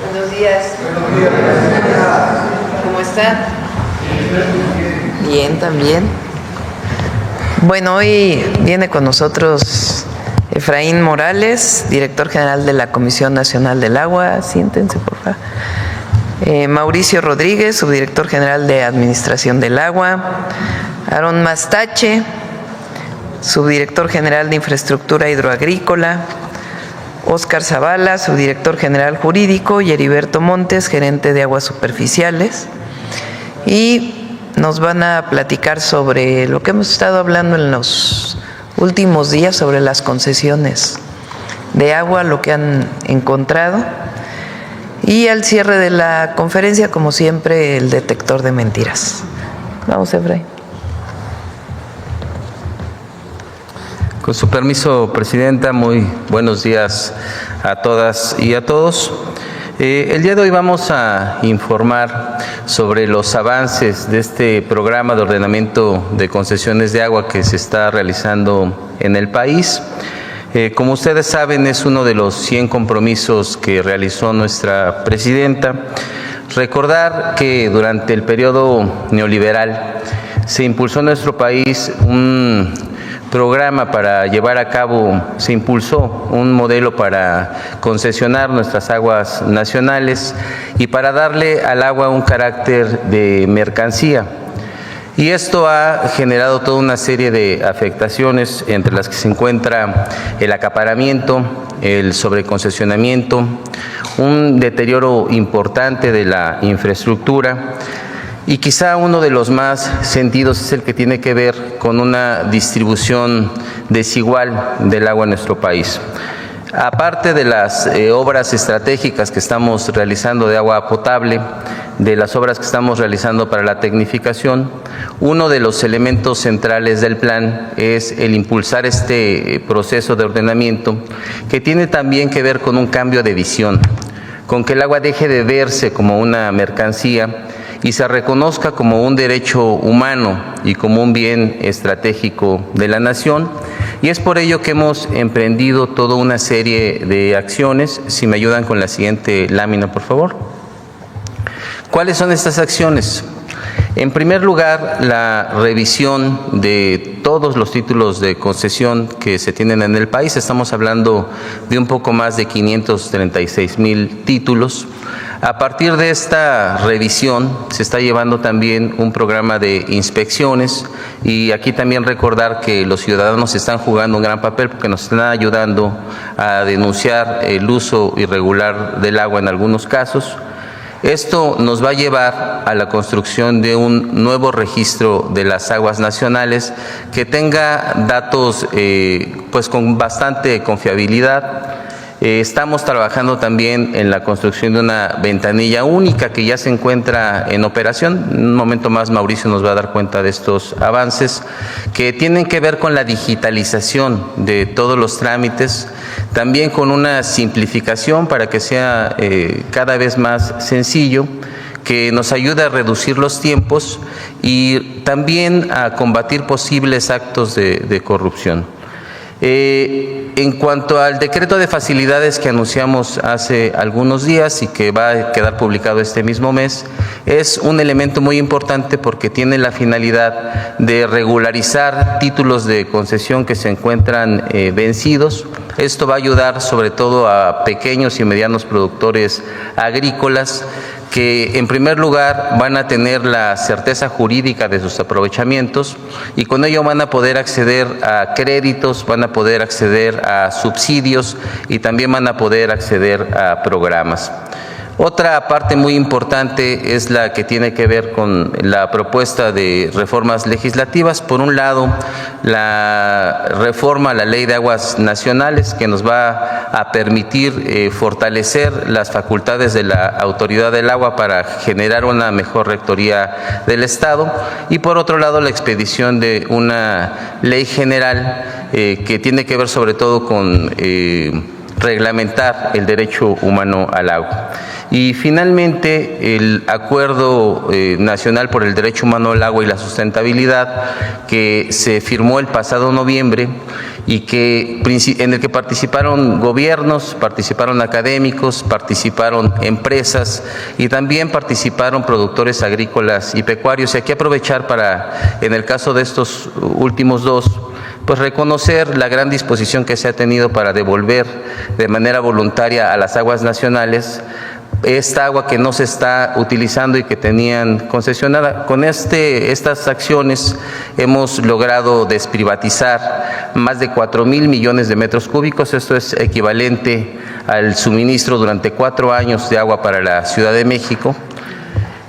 Buenos días. ¿Cómo están? Bien, también. Bueno, hoy viene con nosotros Efraín Morales, director general de la Comisión Nacional del Agua. Siéntense, por favor. Mauricio Rodríguez, subdirector general de Administración del Agua. Aarón Mastache, subdirector general de Infraestructura Hidroagrícola. Óscar Zavala, subdirector general jurídico, y Heriberto Montes, gerente de aguas superficiales. Y nos van a platicar sobre lo que hemos estado hablando en los últimos días, sobre las concesiones de agua, lo que han encontrado. Y al cierre de la conferencia, como siempre, el detector de mentiras. Vamos, Efraín. Con su permiso, Presidenta, muy buenos días a todas y a todos. El día de hoy vamos a informar sobre los avances de este programa de ordenamiento de concesiones de agua que se está realizando en el país. Como ustedes saben, es uno de los 100 compromisos que realizó nuestra Presidenta. Recordar que durante el periodo neoliberal se impulsó en nuestro país un programa para llevar a cabo, se impulsó un modelo para concesionar nuestras aguas nacionales y para darle al agua un carácter de mercancía. Y esto ha generado toda una serie de afectaciones, entre las que se encuentra el acaparamiento, el sobreconcesionamiento, un deterioro importante de la infraestructura. Y quizá uno de los más sentidos es el que tiene que ver con una distribución desigual del agua en nuestro país. Aparte de las obras estratégicas que estamos realizando de agua potable, de las obras que estamos realizando para la tecnificación, uno de los elementos centrales del plan es el impulsar este proceso de ordenamiento, que tiene también que ver con un cambio de visión, con que el agua deje de verse como una mercancía y se reconozca como un derecho humano y como un bien estratégico de la nación. Y es por ello que hemos emprendido toda una serie de acciones. Si me ayudan con la siguiente lámina, por favor. ¿Cuáles son estas acciones? En primer lugar, la revisión de todos los títulos de concesión que se tienen en el país. Estamos hablando de un poco más de 536,000 títulos. A partir de esta revisión se está llevando también un programa de inspecciones, y aquí también recordar que los ciudadanos están jugando un gran papel porque nos están ayudando a denunciar el uso irregular del agua en algunos casos. Esto nos va a llevar a la construcción de un nuevo registro de las aguas nacionales que tenga datos pues con bastante confiabilidad. Estamos trabajando también en la construcción de una ventanilla única que ya se encuentra en operación. En un momento más Mauricio nos va a dar cuenta de estos avances que tienen que ver con la digitalización de todos los trámites, también con una simplificación para que sea cada vez más sencillo, que nos ayude a reducir los tiempos y también a combatir posibles actos de corrupción. En cuanto al decreto de facilidades que anunciamos hace algunos días y que va a quedar publicado este mismo mes, es un elemento muy importante porque tiene la finalidad de regularizar títulos de concesión que se encuentran vencidos. Esto va a ayudar sobre todo a pequeños y medianos productores agrícolas, que en primer lugar van a tener la certeza jurídica de sus aprovechamientos y con ello van a poder acceder a créditos, van a poder acceder a subsidios y también van a poder acceder a programas. Otra parte muy importante es la que tiene que ver con la propuesta de reformas legislativas. Por un lado, la reforma a la Ley de Aguas Nacionales, que nos va a permitir fortalecer las facultades de la Autoridad del Agua para generar una mejor rectoría del Estado. Y por otro lado, la expedición de una ley general que tiene que ver sobre todo con reglamentar el derecho humano al agua. Y finalmente, el Acuerdo Nacional por el Derecho Humano al Agua y la Sustentabilidad, que se firmó el pasado noviembre y en el que participaron gobiernos, participaron académicos, participaron empresas y también participaron productores agrícolas y pecuarios. Y aquí aprovechar para, en el caso de estos últimos dos, pues reconocer la gran disposición que se ha tenido para devolver de manera voluntaria a las aguas nacionales esta agua que no se está utilizando y que tenían concesionada. Con estas acciones hemos logrado desprivatizar más de 4,000 millones de metros cúbicos. Esto es equivalente al suministro durante 4 años de agua para la Ciudad de México.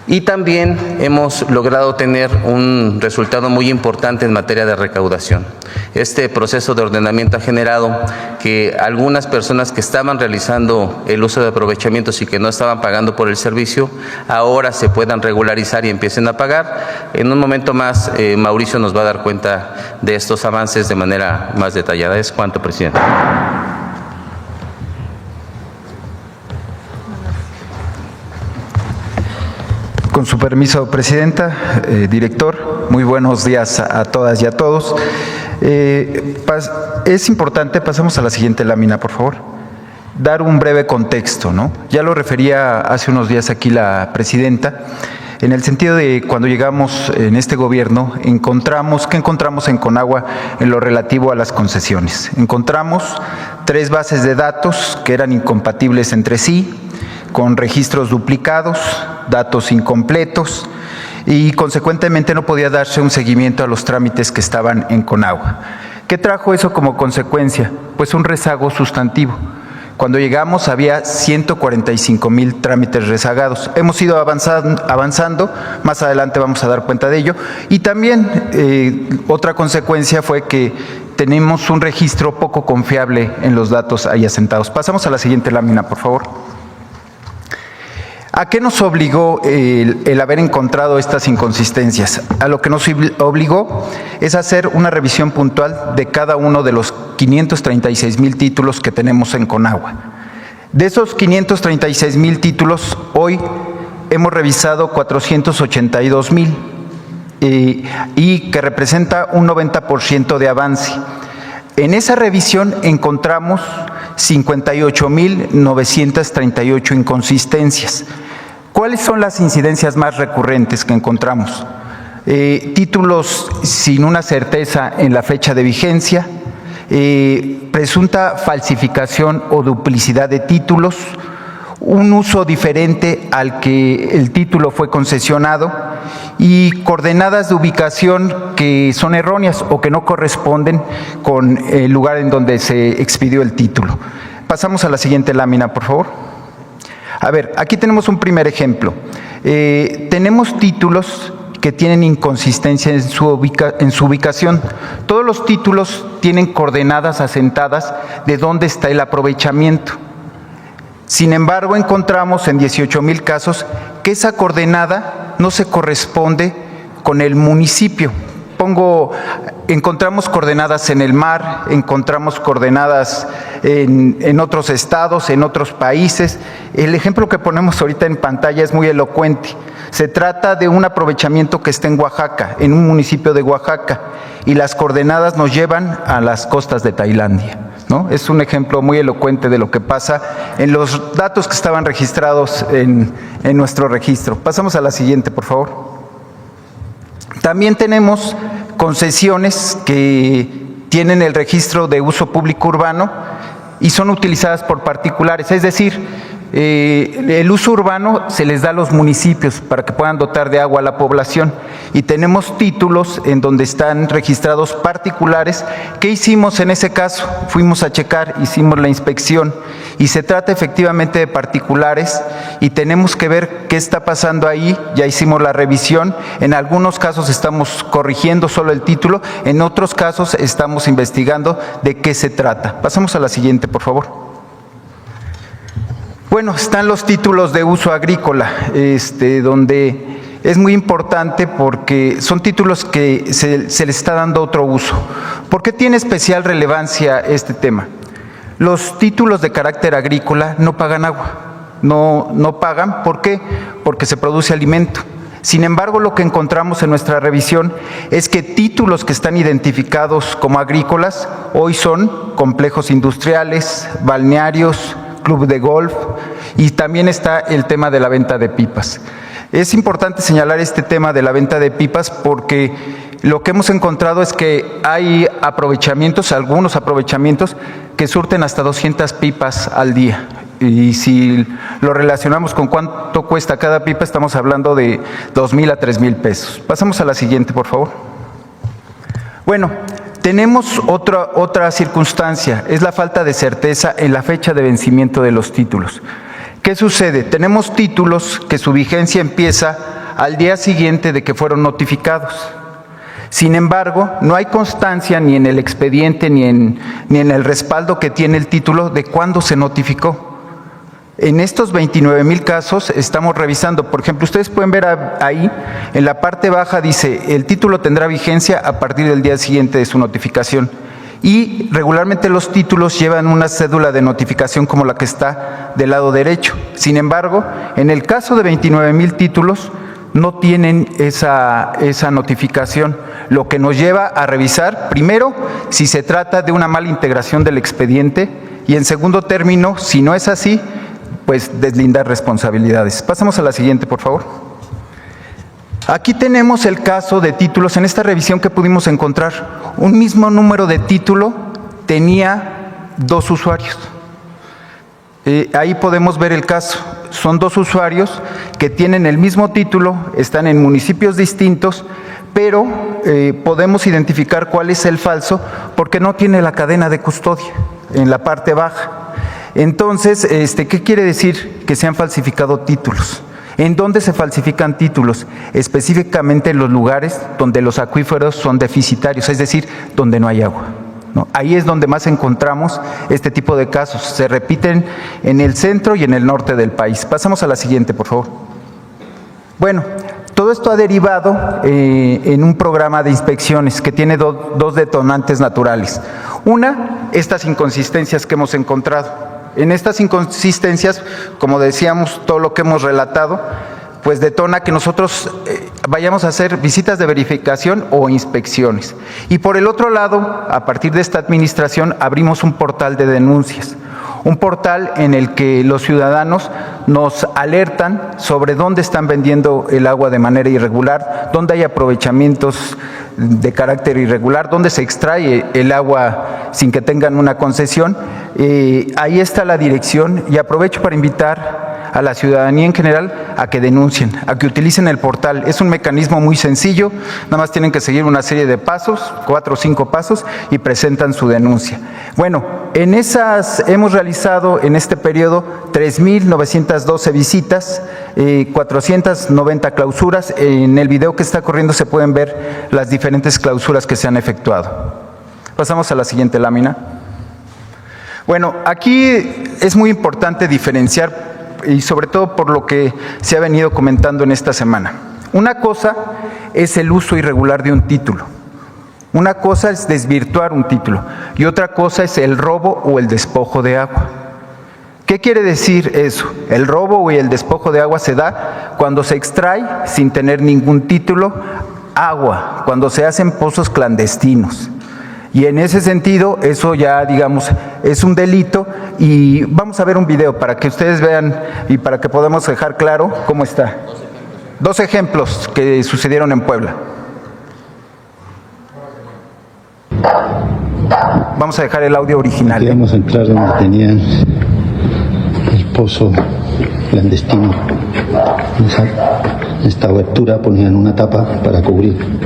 Y también hemos logrado tener un resultado muy importante en materia de recaudación. Este proceso de ordenamiento ha generado que algunas personas que estaban realizando el uso de aprovechamientos y que no estaban pagando por el servicio, ahora se puedan regularizar y empiecen a pagar. En un momento más, Mauricio nos va a dar cuenta de estos avances de manera más detallada. Es cuanto, presidente. Con su permiso, presidenta, director, muy buenos días a todas y a todos. Es importante, pasamos a la siguiente lámina, por favor, dar un breve contexto, ¿no? Ya lo refería hace unos días aquí la presidenta, en el sentido de cuando llegamos en este gobierno, ¿qué encontramos en Conagua en lo relativo a las concesiones? Encontramos 3 bases de datos que eran incompatibles entre sí, con registros duplicados, datos incompletos y consecuentemente no podía darse un seguimiento a los trámites que estaban en Conagua. ¿Qué trajo eso como consecuencia? Pues un rezago sustantivo. Cuando llegamos había 145,000 trámites rezagados. Hemos ido avanzando, más adelante vamos a dar cuenta de ello. Y también otra consecuencia fue que tenemos un registro poco confiable en los datos ahí asentados. Pasamos a la siguiente lámina, por favor. ¿A qué nos obligó el haber encontrado estas inconsistencias? A lo que nos obligó es hacer una revisión puntual de cada uno de los 536,000 títulos que tenemos en Conagua. De esos 536,000 títulos, hoy hemos revisado 482,000 y que representa un 90% de avance. En esa revisión encontramos 58,938 inconsistencias. ¿Cuáles son las incidencias más recurrentes que encontramos? Títulos sin una certeza en la fecha de vigencia, presunta falsificación o duplicidad de títulos, un uso diferente al que el título fue concesionado y coordenadas de ubicación que son erróneas o que no corresponden con el lugar en donde se expidió el título. Pasamos a la siguiente lámina, por favor. A ver, aquí tenemos un primer ejemplo. Tenemos títulos que tienen inconsistencia en su ubicación. Todos los títulos tienen coordenadas asentadas de dónde está el aprovechamiento. Sin embargo, encontramos en 18,000 casos que esa coordenada no se corresponde con el municipio. Encontramos coordenadas en el mar, encontramos coordenadas en otros estados, en otros países. El ejemplo que ponemos ahorita en pantalla es muy elocuente. Se trata de un aprovechamiento que está en Oaxaca, en un municipio de Oaxaca, y las coordenadas nos llevan a las costas de Tailandia, ¿no? Es un ejemplo muy elocuente de lo que pasa en los datos que estaban registrados en nuestro registro. Pasamos a la siguiente, por favor. También tenemos concesiones que tienen el registro de uso público urbano y son utilizadas por particulares, es decir, el uso urbano se les da a los municipios para que puedan dotar de agua a la población y tenemos títulos en donde están registrados particulares. ¿Qué hicimos en ese caso? Fuimos a checar, hicimos la inspección y se trata efectivamente de particulares y tenemos que ver qué está pasando ahí. Ya hicimos la revisión, en algunos casos estamos corrigiendo solo el título, en otros casos estamos investigando de qué se trata. Pasamos a la siguiente, por favor. Bueno, están los títulos de uso agrícola, donde es muy importante porque son títulos que se les está dando otro uso. ¿Por qué tiene especial relevancia este tema? Los títulos de carácter agrícola no pagan agua, no pagan. ¿Por qué? Porque se produce alimento. Sin embargo, lo que encontramos en nuestra revisión es que títulos que están identificados como agrícolas hoy son complejos industriales, balnearios, club de golf, y también está el tema de la venta de pipas. Es importante señalar este tema de la venta de pipas porque lo que hemos encontrado es que hay aprovechamientos, algunos aprovechamientos que surten hasta 200 pipas al día. Y si lo relacionamos con cuánto cuesta cada pipa, estamos hablando de 2,000 a 3,000 pesos. Pasamos a la siguiente, por favor. Bueno, tenemos otra circunstancia, es la falta de certeza en la fecha de vencimiento de los títulos. ¿Qué sucede? Tenemos títulos que su vigencia empieza al día siguiente de que fueron notificados. Sin embargo, no hay constancia ni en el expediente ni en el respaldo que tiene el título de cuándo se notificó. En estos 29,000 casos estamos revisando, por ejemplo, ustedes pueden ver ahí, en la parte baja dice, el título tendrá vigencia a partir del día siguiente de su notificación. Y regularmente los títulos llevan una cédula de notificación como la que está del lado derecho. Sin embargo, en el caso de 29,000 títulos, no tienen esa notificación, lo que nos lleva a revisar, primero, si se trata de una mala integración del expediente, y en segundo término, si no es así, pues deslindar responsabilidades. Pasamos a la siguiente, por favor. Aquí tenemos el caso de títulos. En esta revisión que pudimos encontrar, un mismo número de título tenía 2 usuarios. Ahí podemos ver el caso. Son 2 usuarios que tienen el mismo título, están en municipios distintos, pero podemos identificar cuál es el falso porque no tiene la cadena de custodia en la parte baja. Entonces, ¿qué quiere decir? Que se han falsificado títulos. ¿En dónde se falsifican títulos? Específicamente en los lugares donde los acuíferos son deficitarios, es decir, donde no hay agua, ¿no? Ahí es donde más encontramos este tipo de casos. Se repiten en el centro y en el norte del país. Pasamos a la siguiente, por favor. Bueno, todo esto ha derivado en un programa de inspecciones que tiene dos detonantes naturales. Una, estas inconsistencias que hemos encontrado. En estas inconsistencias, como decíamos, todo lo que hemos relatado, pues detona que nosotros vayamos a hacer visitas de verificación o inspecciones. Y por el otro lado, a partir de esta administración, abrimos un portal de denuncias. Un portal en el que los ciudadanos nos alertan sobre dónde están vendiendo el agua de manera irregular, dónde hay aprovechamientos de carácter irregular, dónde se extrae el agua sin que tengan una concesión. Ahí está la dirección y aprovecho para invitar a la ciudadanía en general a que denuncien, a que utilicen el portal. Es un mecanismo muy sencillo, nada más tienen que seguir una serie de pasos, 4 o 5 pasos, y presentan su denuncia. Bueno, en esas hemos realizado en este periodo 3,912 visitas, 490 clausuras. En el video que está corriendo se pueden ver las diferentes clausuras que se han efectuado. Pasamos a la siguiente lámina. Bueno, aquí es muy importante diferenciar, y sobre todo por lo que se ha venido comentando en esta semana. Una cosa es el uso irregular de un título. Una cosa es desvirtuar un título y otra cosa es el robo o el despojo de agua. ¿Qué quiere decir eso? El robo o el despojo de agua se da cuando se extrae, sin tener ningún título, agua, cuando se hacen pozos clandestinos. Y en ese sentido, eso ya, digamos, es un delito, y vamos a ver un video para que ustedes vean y para que podamos dejar claro cómo está. 2 ejemplos que sucedieron en Puebla. Vamos a dejar el audio original. Queríamos entrar donde tenían el pozo clandestino. En esta abertura ponían una tapa para cubrir.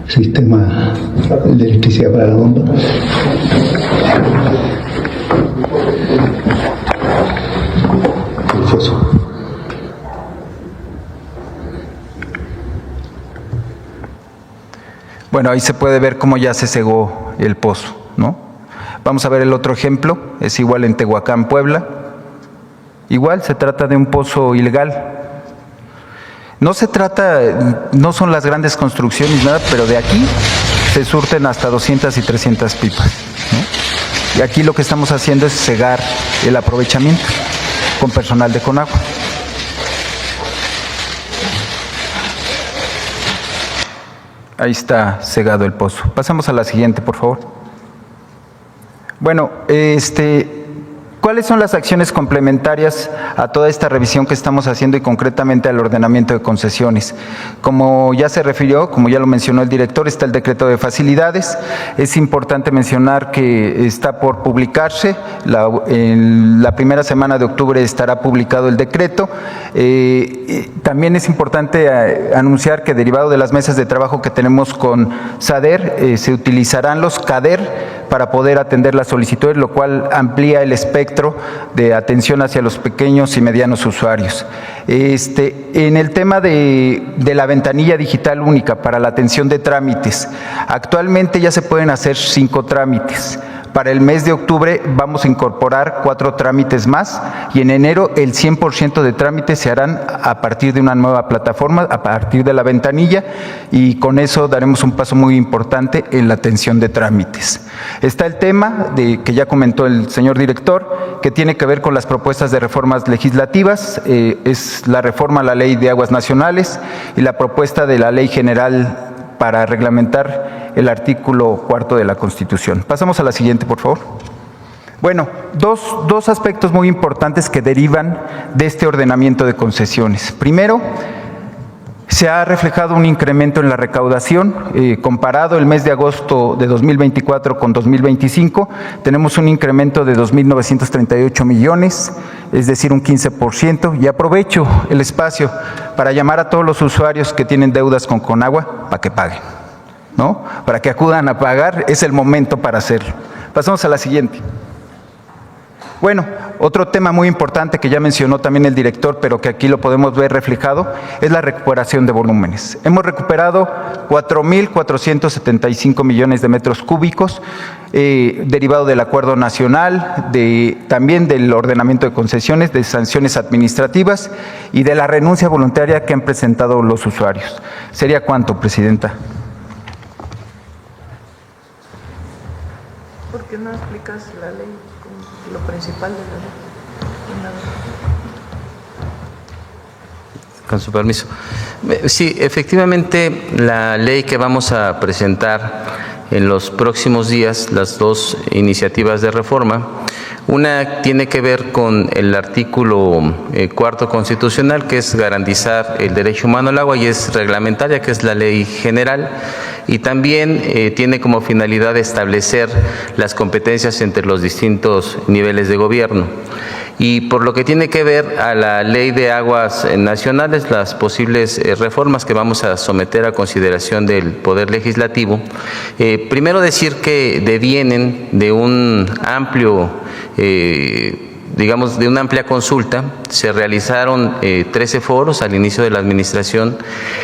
Sistema de electricidad para la bomba. El foso. Bueno, ahí se puede ver cómo ya se cegó el pozo, ¿no? Vamos a ver el otro ejemplo, es igual en Tehuacán, Puebla. Igual se trata de un pozo ilegal. No son las grandes construcciones, nada, pero de aquí se surten hasta 200 y 300 pipas, ¿no? Y aquí lo que estamos haciendo es cegar el aprovechamiento con personal de Conagua. Ahí está cegado el pozo. Pasamos a la siguiente, por favor. Bueno, ¿cuáles son las acciones complementarias a toda esta revisión que estamos haciendo y concretamente al ordenamiento de concesiones? Como ya se refirió, como ya lo mencionó el director, está el decreto de facilidades. Es importante mencionar que está por publicarse. En la primera semana de octubre estará publicado el decreto. También es importante anunciar que derivado de las mesas de trabajo que tenemos con SADER, se utilizarán los CADER para poder atender las solicitudes, lo cual amplía el espectro de atención hacia los pequeños y medianos usuarios. En el tema de la ventanilla digital única para la atención de trámites, actualmente ya se pueden hacer 5 trámites. Para el mes de octubre vamos a incorporar 4 trámites más y en enero el 100% de trámites se harán a partir de una nueva plataforma, a partir de la ventanilla, y con eso daremos un paso muy importante en la atención de trámites. Está el tema que ya comentó el señor director, que tiene que ver con las propuestas de reformas legislativas, es la reforma a la Ley de Aguas Nacionales y la propuesta de la Ley General para reglamentar el artículo 4 de la Constitución. Pasamos a la siguiente, por favor. Bueno, dos aspectos muy importantes que derivan de este ordenamiento de concesiones. Primero, se ha reflejado un incremento en la recaudación. Comparado el mes de agosto de 2024 con 2025, tenemos un incremento de 2.938 millones, es decir, un 15%. Y aprovecho el espacio para llamar a todos los usuarios que tienen deudas con Conagua para que paguen, ¿no? Para que acudan a pagar, es el momento para hacerlo. Pasamos a la siguiente. Bueno, otro tema muy importante que ya mencionó también el director, pero que aquí lo podemos ver reflejado, es la recuperación de volúmenes. Hemos recuperado 4.475 millones de metros cúbicos, derivado del acuerdo nacional, también del ordenamiento de concesiones, de sanciones administrativas y de la renuncia voluntaria que han presentado los usuarios. ¿Sería cuánto, Presidenta? ¿Por qué no explicas la ley, lo principal de la ley? Con su permiso. Sí, efectivamente, la ley que vamos a presentar en los próximos días, las 2 iniciativas de reforma, una tiene que ver con el artículo 4 constitucional, que es garantizar el derecho humano al agua, y es reglamentaria, que es la ley general, y también tiene como finalidad establecer las competencias entre los distintos niveles de gobierno. Y por lo que tiene que ver a la Ley de Aguas Nacionales, las posibles reformas que vamos a someter a consideración del Poder Legislativo, primero decir que devienen de un amplio, de una amplia consulta. Se realizaron 13 foros al inicio de la administración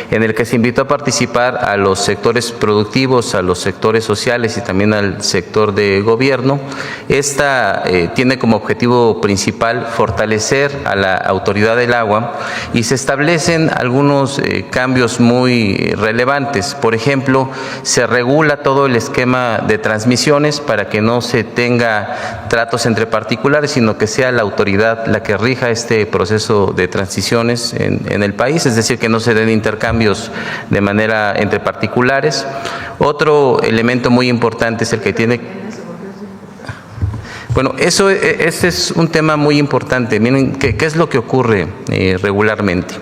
en el que se invitó a participar a los sectores productivos, a los sectores sociales y también al sector de gobierno. Esta tiene como objetivo principal fortalecer a la autoridad del agua y se establecen algunos cambios muy relevantes. Por ejemplo, se regula todo el esquema de transmisiones para que no se tenga tratos entre particulares, sino que sea la autoridad la que rija este proceso de transiciones en el país, es decir, que no se den intercambios de manera entre particulares. Otro elemento muy importante es el que tiene... Bueno, este es un tema muy importante. Miren, ¿qué es lo que ocurre regularmente?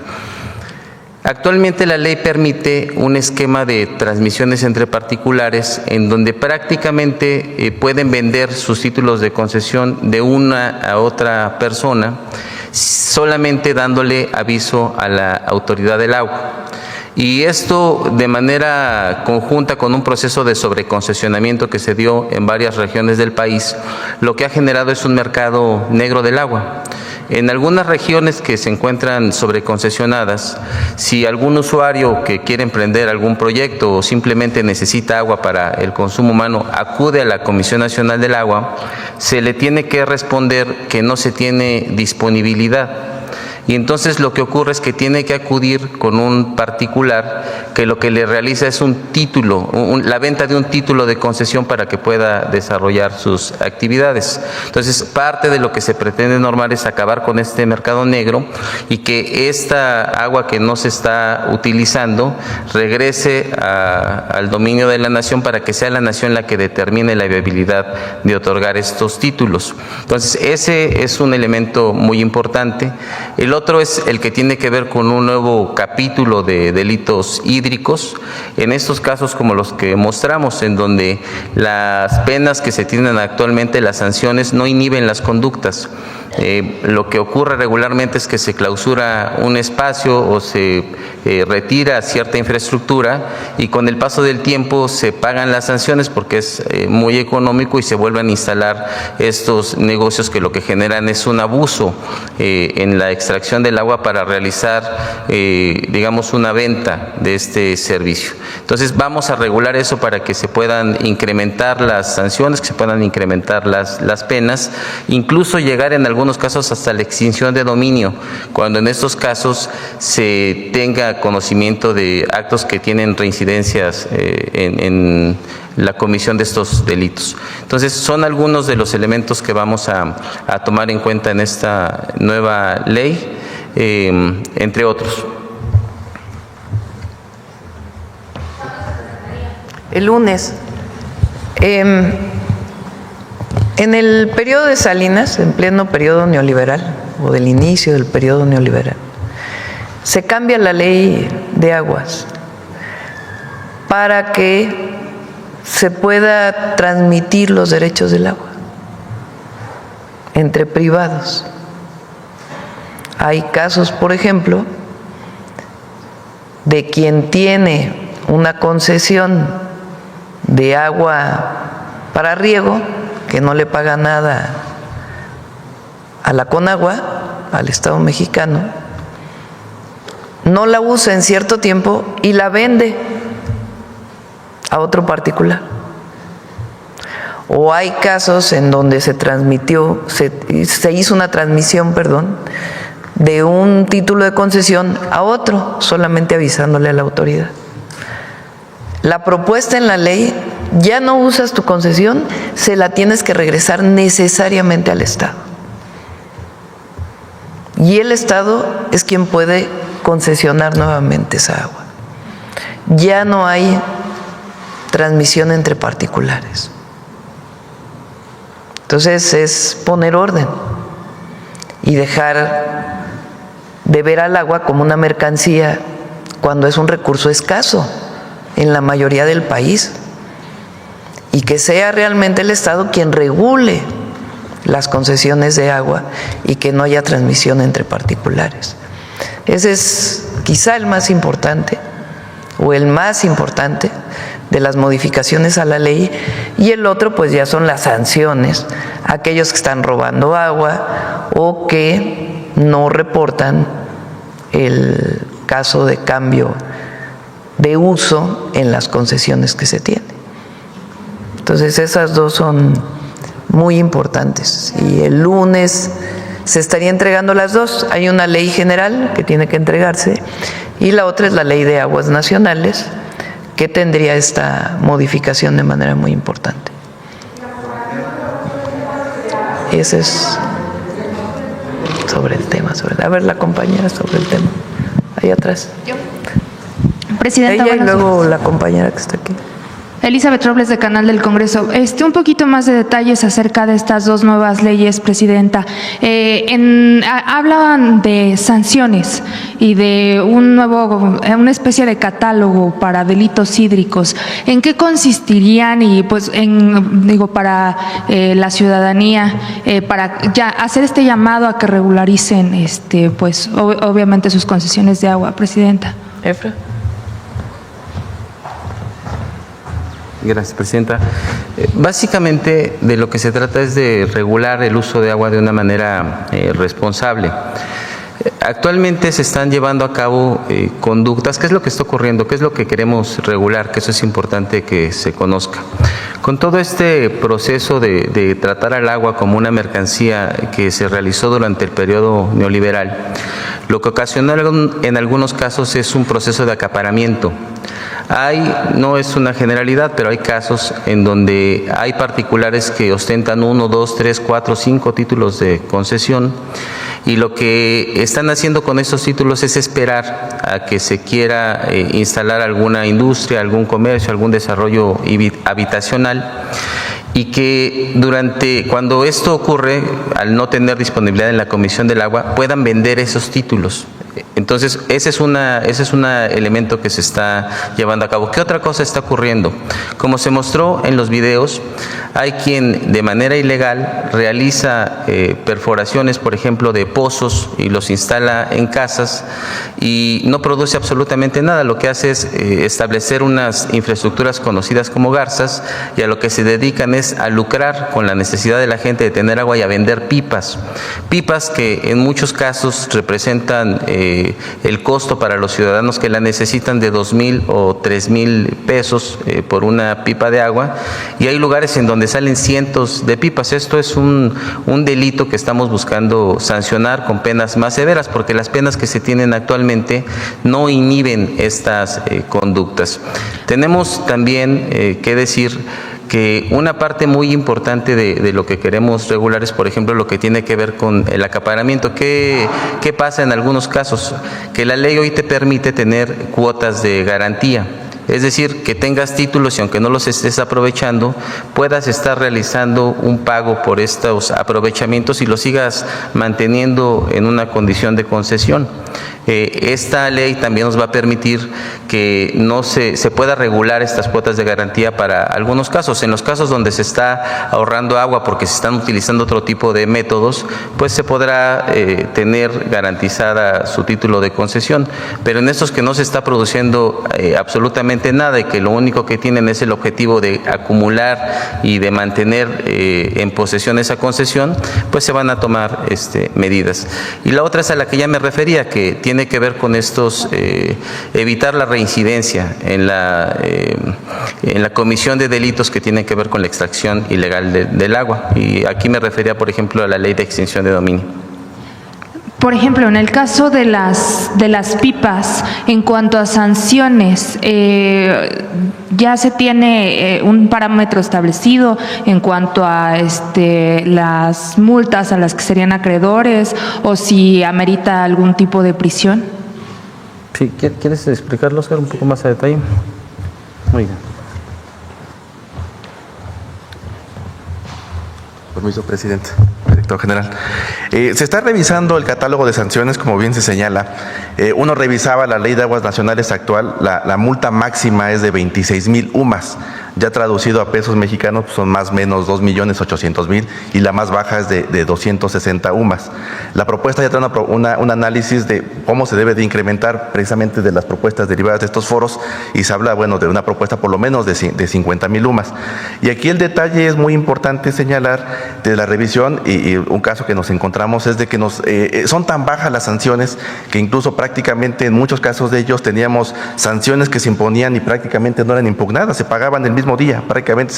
Actualmente la ley permite un esquema de transmisiones entre particulares en donde prácticamente pueden vender sus títulos de concesión de una a otra persona solamente dándole aviso a la autoridad del agua. Y esto de manera conjunta con un proceso de sobreconcesionamiento que se dio en varias regiones del país, lo que ha generado es un mercado negro del agua. En algunas regiones que se encuentran sobreconcesionadas, si algún usuario que quiere emprender algún proyecto o simplemente necesita agua para el consumo humano acude a la Comisión Nacional del Agua, se le tiene que responder que no se tiene disponibilidad. Y entonces lo que ocurre es que tiene que acudir con un particular que lo que le realiza es un título, la venta de un título de concesión para que pueda desarrollar sus actividades. Entonces, parte de lo que se pretende normar es acabar con este mercado negro y que esta agua que no se está utilizando regrese al dominio de la nación para que sea la nación la que determine la viabilidad de otorgar estos títulos. Entonces, ese es un elemento muy importante. El otro es el que tiene que ver con un nuevo capítulo de delitos hídricos, en estos casos como los que mostramos, en donde las penas que se tienen actualmente, las sanciones, no inhiben las conductas. Lo que ocurre regularmente es que se clausura un espacio o se retira cierta infraestructura y con el paso del tiempo se pagan las sanciones porque es muy económico y se vuelven a instalar estos negocios que lo que generan es un abuso en la extracción del agua para realizar, digamos, una venta de este servicio. Entonces vamos a regular eso para que se puedan incrementar las sanciones, que se puedan incrementar las penas, incluso llegar en algunos casos hasta la extinción de dominio, cuando en estos casos se tenga conocimiento de actos que tienen reincidencias en la comisión de estos delitos. Entonces, son algunos de los elementos que vamos a tomar en cuenta en esta nueva ley, entre otros. El lunes, en el periodo de Salinas, en pleno periodo neoliberal, o del inicio del periodo neoliberal, se cambia la ley de aguas para que se pueda transmitir los derechos del agua entre privados. Hay casos, por ejemplo, de quien tiene una concesión de agua para riego, que no le paga nada a la Conagua, al Estado mexicano, no la usa en cierto tiempo y la vende a otro particular. O hay casos en donde se hizo una transmisión, de un título de concesión a otro, solamente avisándole a la autoridad. La propuesta en la ley: ya no usas tu concesión, se la tienes que regresar necesariamente al Estado. Y el Estado es quien puede concesionar nuevamente esa agua. Ya no hay transmisión entre particulares. Entonces es poner orden y dejar de ver al agua como una mercancía cuando es un recurso escaso en la mayoría del país, y que sea realmente el Estado quien regule las concesiones de agua y que no haya transmisión entre particulares. Ese es quizá el más importante o el más importante de las modificaciones a la ley, y el otro pues ya son las sanciones a aquellos que están robando agua o que no reportan el caso de cambio de uso en las concesiones que se tienen. Entonces esas dos son muy importantes y el lunes se estaría entregando las dos. Hay una ley general que tiene que entregarse y la otra es la ley de aguas nacionales, que tendría esta modificación de manera muy importante. Ese es sobre el tema. A ver, la compañera sobre el tema. Ahí atrás. Yo. Presidenta, ella y luego la compañera que está aquí. Elizabeth Robles, de Canal del Congreso. Un poquito más de detalles acerca de estas dos nuevas leyes, Presidenta. Hablaban de sanciones y de una especie de catálogo para delitos hídricos. ¿En qué consistirían? Y pues, para la ciudadanía, para ya hacer este llamado a que regularicen, obviamente sus concesiones de agua, Presidenta. Efra. Gracias, Presidenta. Básicamente de lo que se trata es de regular el uso de agua de una manera responsable. Actualmente se están llevando a cabo conductas. ¿Qué es lo que está ocurriendo? ¿Qué es lo que queremos regular? Que eso es importante que se conozca. Con todo este proceso de tratar al agua como una mercancía que se realizó durante el periodo neoliberal, lo que ocasionó en algunos casos es un proceso de acaparamiento. No es una generalidad, pero hay casos en donde hay particulares que ostentan 1, 2, 3, 4, 5 títulos de concesión, y lo que están haciendo con estos títulos es esperar a que se quiera instalar alguna industria, algún comercio, algún desarrollo habitacional, y que cuando esto ocurre, al no tener disponibilidad en la Comisión del Agua, puedan vender esos títulos. Entonces, ese es un elemento que se está llevando a cabo. ¿Qué otra cosa está ocurriendo? Como se mostró en los videos, hay quien de manera ilegal realiza perforaciones, por ejemplo, de pozos y los instala en casas y no produce absolutamente nada. Lo que hace es establecer unas infraestructuras conocidas como garzas, y a lo que se dedican es a lucrar con la necesidad de la gente de tener agua y a vender pipas. Pipas que en muchos casos representan el costo para los ciudadanos que la necesitan de 2,000 o 3,000 pesos por una pipa de agua, y hay lugares en donde salen cientos de pipas. Esto es un delito que estamos buscando sancionar con penas más severas, porque las penas que se tienen actualmente no inhiben estas conductas. Tenemos también que decir que una parte muy importante de lo que queremos regular es, por ejemplo, lo que tiene que ver con el acaparamiento. ¿Qué pasa en algunos casos? Que la ley hoy te permite tener cuotas de garantía. Es decir, que tengas títulos y aunque no los estés aprovechando, puedas estar realizando un pago por estos aprovechamientos y los sigas manteniendo en una condición de concesión. Esta ley también nos va a permitir que no se pueda regular estas cuotas de garantía para algunos casos. En los casos donde se está ahorrando agua porque se están utilizando otro tipo de métodos, pues se podrá tener garantizada su título de concesión. Pero en estos que no se está produciendo absolutamente nada y que lo único que tienen es el objetivo de acumular y de mantener en posesión esa concesión, pues se van a tomar medidas. Y la otra es a la que ya me refería, que tiene que ver con evitar la reincidencia en la comisión de delitos que tienen que ver con la extracción ilegal del agua. Y aquí me refería, por ejemplo, a la ley de extinción de dominio. Por ejemplo, en el caso de las pipas, en cuanto a sanciones, ya se tiene un parámetro establecido en cuanto a las multas a las que serían acreedores, o si amerita algún tipo de prisión. Sí, ¿quieres explicarlo, Oscar, un poco más a detalle? Muy bien. Permiso, presidente, director general. Se está revisando el catálogo de sanciones, como bien se señala. Uno revisaba la ley de aguas nacionales actual, la multa máxima es de 26,000 UMAS. Ya traducido a pesos mexicanos son más o menos 2,800,000 y la más baja es de 260 UMAS. La propuesta ya trae un análisis de cómo se debe de incrementar precisamente de las propuestas derivadas de estos foros, y se habla, bueno, de una propuesta por lo menos de 50,000 UMAS. Y aquí el detalle es muy importante señalar de la revisión, y un caso que nos encontramos es de que son tan bajas las sanciones que incluso prácticamente en muchos casos de ellos teníamos sanciones que se imponían y prácticamente no eran impugnadas, se pagaban el mismo día. Prácticamente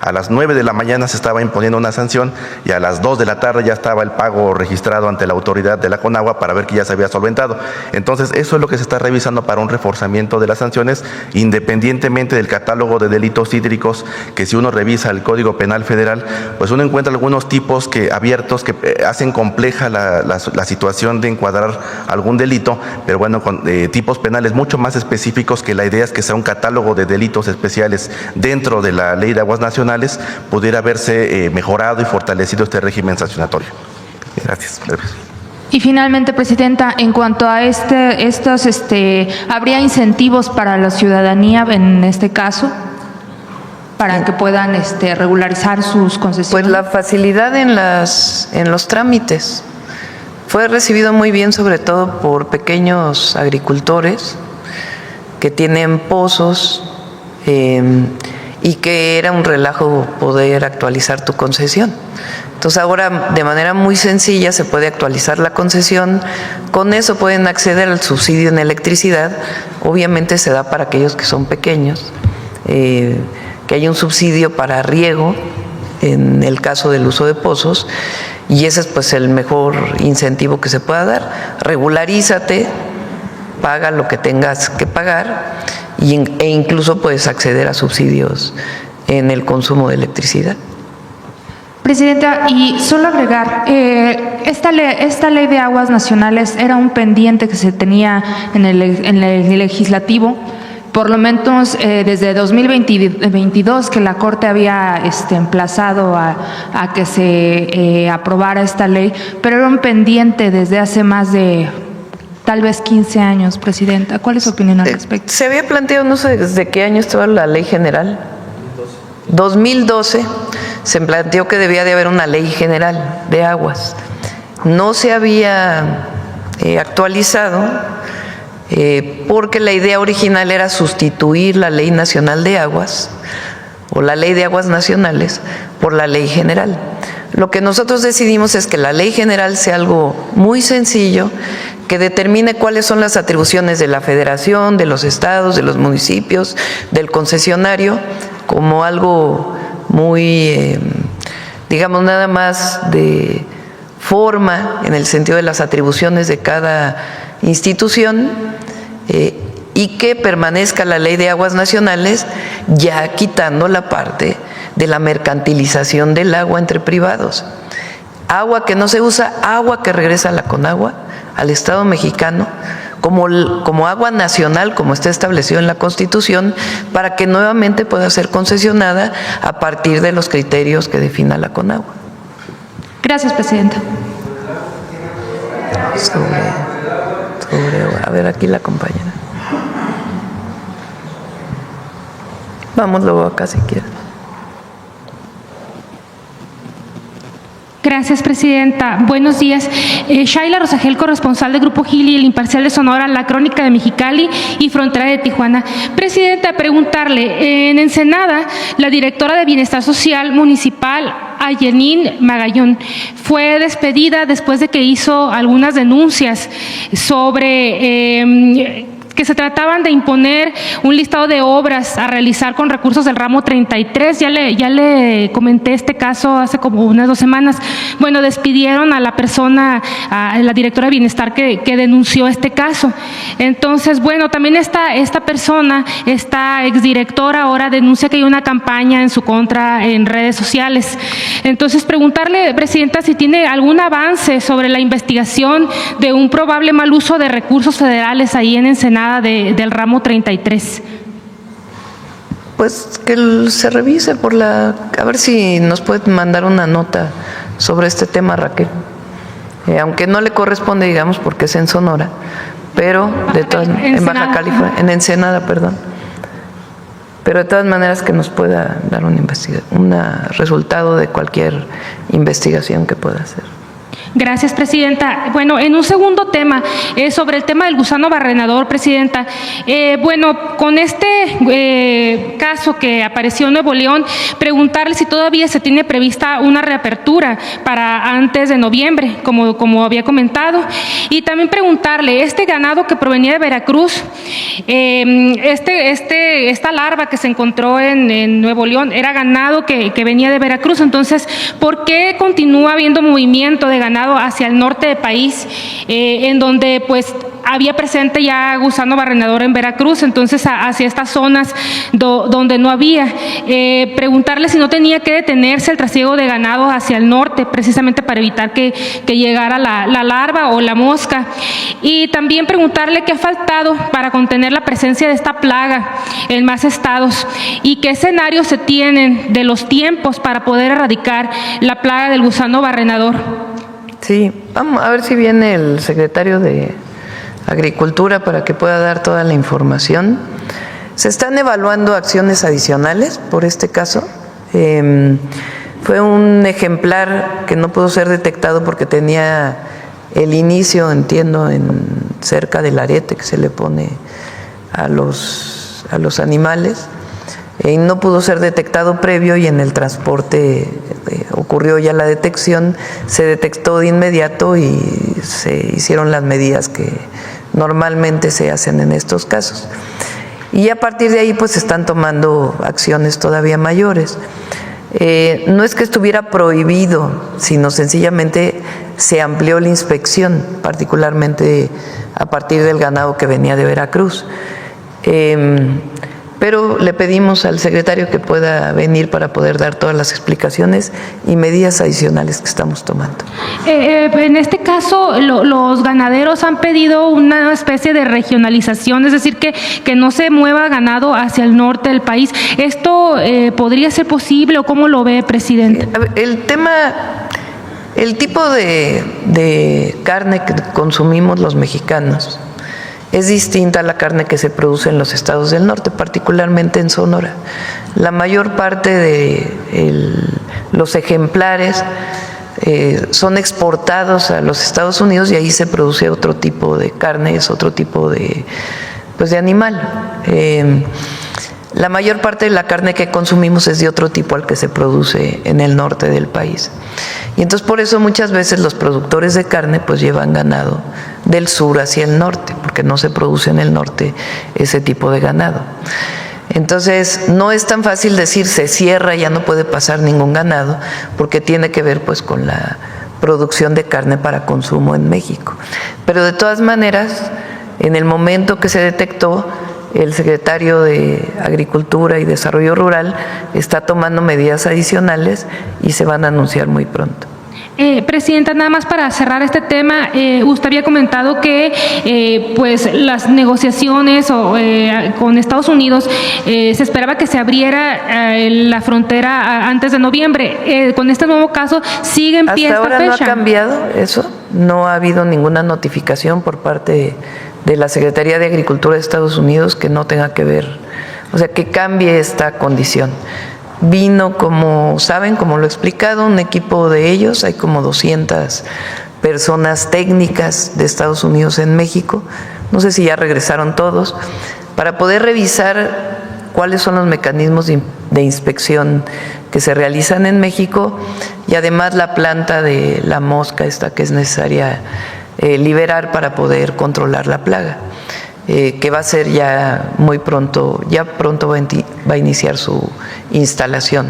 a las 9 de la mañana se estaba imponiendo una sanción y a las 2 de la tarde ya estaba el pago registrado ante la autoridad de la Conagua para ver que ya se había solventado. Entonces, eso es lo que se está revisando para un reforzamiento de las sanciones, independientemente del catálogo de delitos hídricos, que si uno revisa el Código Penal Federal, pues uno encuentra algunos tipos abiertos que hacen compleja la situación de encuadrar algún delito, pero bueno, con tipos penales mucho más específicos, que la idea es que sea un catálogo de delitos especiales dentro de la Ley de Aguas Nacionales, pudiera haberse mejorado y fortalecido este régimen sancionatorio. Gracias. Y finalmente, Presidenta, en cuanto a ¿habría incentivos para la ciudadanía en este caso para que puedan regularizar sus concesiones? Pues la facilidad en los trámites. Fue recibido muy bien, sobre todo por pequeños agricultores que tienen pozos y que era un relajo poder actualizar tu concesión. Entonces ahora de manera muy sencilla se puede actualizar la concesión, con eso pueden acceder al subsidio en electricidad, obviamente se da para aquellos que son pequeños, que hay un subsidio para riego en el caso del uso de pozos, y ese es pues el mejor incentivo que se pueda dar. Regularízate, paga lo que tengas que pagar e incluso puedes acceder a subsidios en el consumo de electricidad. Presidenta, y solo agregar, esta ley de aguas nacionales era un pendiente que se tenía en el legislativo, por lo menos desde 2022 que la Corte había emplazado a que se aprobara esta ley, pero era un pendiente desde hace más de tal vez 15 años, Presidenta. ¿Cuál es su opinión al respecto? Se había planteado, no sé desde qué año estaba la ley general. 2012 se planteó que debía de haber una ley general de aguas. No se había actualizado porque la idea original era sustituir la Ley Nacional de Aguas o la Ley de Aguas Nacionales por la Ley General. Lo que nosotros decidimos es que la Ley General sea algo muy sencillo, que determine cuáles son las atribuciones de la Federación, de los estados, de los municipios, del concesionario, como algo muy, digamos, nada más de forma en el sentido de las atribuciones de cada institución, y que permanezca la Ley de Aguas Nacionales, ya quitando la parte de la mercantilización del agua entre privados. Agua que no se usa, agua que regresa a la Conagua, al Estado mexicano, como agua nacional, como está establecido en la Constitución, para que nuevamente pueda ser concesionada a partir de los criterios que defina la Conagua. Gracias, Presidenta. A ver, aquí la compañera. Vamos luego acá si quieres. Gracias, Presidenta. Buenos días. Shaila Rosagel, corresponsal del Grupo Gili, El Imparcial de Sonora, La Crónica de Mexicali y Frontera de Tijuana. Presidenta, preguntarle, en Ensenada, la directora de Bienestar Social Municipal, Ayenín Magallón, fue despedida después de que hizo algunas denuncias sobre que se trataban de imponer un listado de obras a realizar con recursos del ramo 33. Ya le comenté este caso hace como unas 2 semanas. Bueno, despidieron a la persona, a la directora de Bienestar que denunció este caso. Entonces, bueno, también esta persona, esta exdirectora, ahora denuncia que hay una campaña en su contra en redes sociales. Entonces, preguntarle, Presidenta, si tiene algún avance sobre la investigación de un probable mal uso de recursos federales ahí en Ensenada del ramo 33. Pues que se revise a ver si nos puede mandar una nota sobre este tema, Raquel. Aunque no le corresponde, digamos, porque es en Sonora, pero en Baja California, en Ensenada, perdón. Pero de todas maneras que nos pueda dar un resultado de cualquier investigación que pueda hacer. Gracias, Presidenta. Bueno, en un segundo tema, sobre el tema del gusano barrenador, Presidenta. Bueno, con este caso que apareció en Nuevo León, preguntarle si todavía se tiene prevista una reapertura para antes de noviembre, como había comentado. Y también preguntarle, este ganado que provenía de Veracruz, esta larva que se encontró en Nuevo León, era ganado que venía de Veracruz. Entonces, ¿por qué continúa habiendo movimiento de ganado hacia el norte del país, en donde pues había presente ya gusano barrenador en Veracruz, entonces hacia estas zonas donde no había? Preguntarle si no tenía que detenerse el trasiego de ganado hacia el norte, precisamente para evitar que llegara la larva o la mosca. Y también preguntarle qué ha faltado para contener la presencia de esta plaga en más estados y qué escenarios se tienen de los tiempos para poder erradicar la plaga del gusano barrenador. Sí, vamos a ver si viene el secretario de Agricultura para que pueda dar toda la información. Se están evaluando acciones adicionales por este caso. Fue un ejemplar que no pudo ser detectado porque tenía el inicio, entiendo, cerca del arete que se le pone a los animales. No pudo ser detectado previo y en el transporte ocurrió ya la detección, se detectó de inmediato y se hicieron las medidas que normalmente se hacen en estos casos. Y a partir de ahí pues se están tomando acciones todavía mayores. No es que estuviera prohibido, sino sencillamente se amplió la inspección, particularmente a partir del ganado que venía de Veracruz. Pero le pedimos al secretario que pueda venir para poder dar todas las explicaciones y medidas adicionales que estamos tomando. En este caso, los ganaderos han pedido una especie de regionalización, es decir, que no se mueva ganado hacia el norte del país. ¿Esto podría ser posible o cómo lo ve, presidente? El tipo de carne que consumimos los mexicanos es distinta a la carne que se produce en los estados del norte, particularmente en Sonora. La mayor parte de los ejemplares son exportados a los Estados Unidos y ahí se produce otro tipo de carne, es otro tipo de animal. La mayor parte de la carne que consumimos es de otro tipo al que se produce en el norte del país. Y entonces por eso muchas veces los productores de carne pues llevan ganado del sur hacia el norte, porque no se produce en el norte ese tipo de ganado. Entonces no es tan fácil decir se cierra, ya no puede pasar ningún ganado, porque tiene que ver pues con la producción de carne para consumo en México. Pero de todas maneras, en el momento que se detectó, el secretario de Agricultura y Desarrollo Rural está tomando medidas adicionales y se van a anunciar muy pronto. Presidenta, nada más para cerrar este tema, usted había comentado que pues las negociaciones con Estados Unidos se esperaba que se abriera la frontera antes de noviembre. Con este nuevo caso, ¿sigue en pie esta fecha? Hasta ahora no ha cambiado eso, no ha habido ninguna notificación por parte de la Secretaría de Agricultura de Estados Unidos que no tenga que ver, o sea, que cambie esta condición. Vino, como saben, como lo he explicado, un equipo de ellos, hay como 200 personas técnicas de Estados Unidos en México, no sé si ya regresaron todos, para poder revisar cuáles son los mecanismos de inspección que se realizan en México y además la planta de la mosca esta que es necesaria liberar para poder controlar la plaga, que va a ser ya muy pronto, ya pronto va a iniciar su instalación.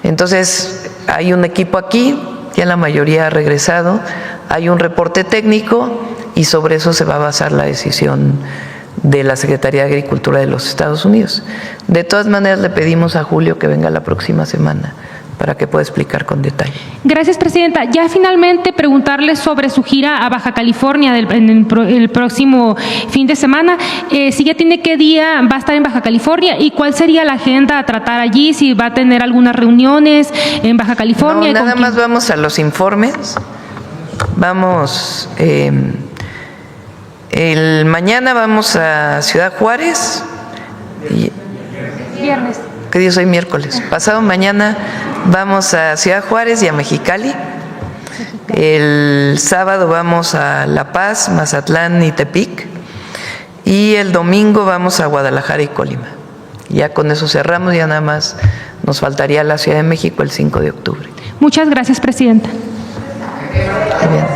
Entonces, hay un equipo aquí, ya la mayoría ha regresado, hay un reporte técnico y sobre eso se va a basar la decisión de la Secretaría de Agricultura de los Estados Unidos. De todas maneras, le pedimos a Julio que venga la próxima semana para que pueda explicar con detalle. Gracias, presidenta. Ya finalmente preguntarle sobre su gira a Baja California el próximo fin de semana. Si ya tiene qué día va a estar en Baja California y cuál sería la agenda a tratar allí, si va a tener algunas reuniones en Baja California. No, nada más vamos a los informes. Vamos, mañana vamos a Ciudad Juárez. Viernes. ¿Qué día es hoy? Miércoles. Pasado mañana vamos a Ciudad Juárez y a Mexicali. El sábado vamos a La Paz, Mazatlán y Tepic. Y el domingo vamos a Guadalajara y Colima. Ya con eso cerramos, ya nada más nos faltaría la Ciudad de México el 5 de octubre. Muchas gracias, presidenta. Bien.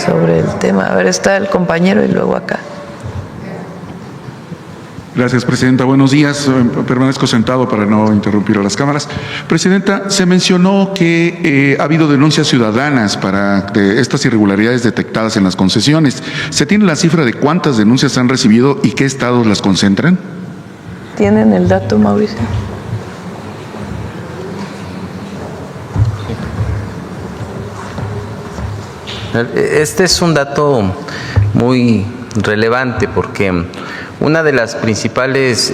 Sobre el tema, a ver, está el compañero y luego acá. Gracias, presidenta. Buenos días. Permanezco sentado para no interrumpir a las cámaras. Presidenta, se mencionó que ha habido denuncias ciudadanas de estas irregularidades detectadas en las concesiones. ¿Se tiene la cifra de cuántas denuncias han recibido y qué estados las concentran? ¿Tienen el dato, Mauricio? Este es un dato muy relevante porque una de las principales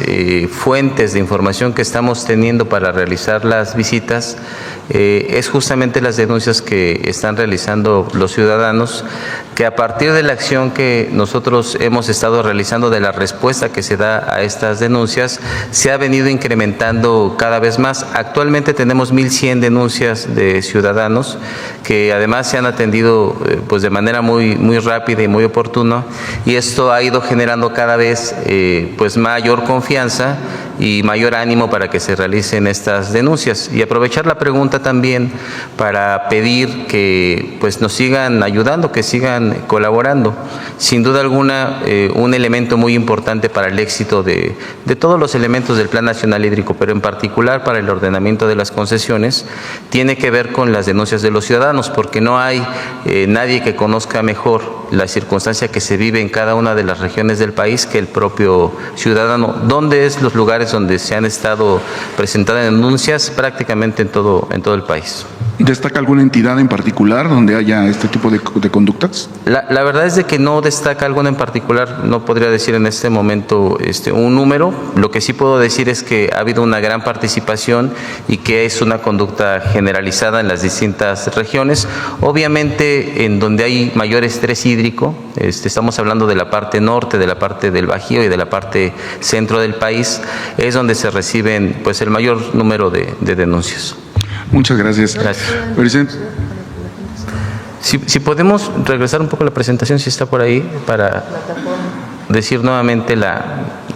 fuentes de información que estamos teniendo para realizar las visitas es justamente las denuncias que están realizando los ciudadanos, que a partir de la acción que nosotros hemos estado realizando, de la respuesta que se da a estas denuncias, se ha venido incrementando cada vez más. Actualmente tenemos 1,100 denuncias de ciudadanos que además se han atendido pues de manera muy rápida y muy oportuna, y esto ha ido generando cada vez pues mayor confianza y mayor ánimo para que se realicen estas denuncias. Y aprovechar la pregunta también para pedir que pues nos sigan ayudando, que sigan colaborando. Sin duda alguna, un elemento muy importante para el éxito de todos los elementos del Plan Nacional Hídrico, pero en particular para el ordenamiento de las concesiones, tiene que ver con las denuncias de los ciudadanos, porque no hay nadie que conozca mejor la circunstancia que se vive en cada una de las regiones del país que el propio ciudadano. ¿Dónde es los lugares donde se han estado presentando denuncias? Prácticamente en todo el país. ¿Destaca alguna entidad en particular donde haya este tipo de conductas? La verdad es de que no destaca alguna en particular, no podría decir en este momento un número. Lo que sí puedo decir es que ha habido una gran participación y que es una conducta generalizada en las distintas regiones. Obviamente, en donde hay mayor estrés hídrico, estamos hablando de la parte norte, de la parte del Bajío y de la parte centro del país, es donde se reciben pues el mayor número de denuncias. Muchas gracias. Gracias. Presidente. Si podemos regresar un poco a la presentación, si está por ahí, para decir nuevamente la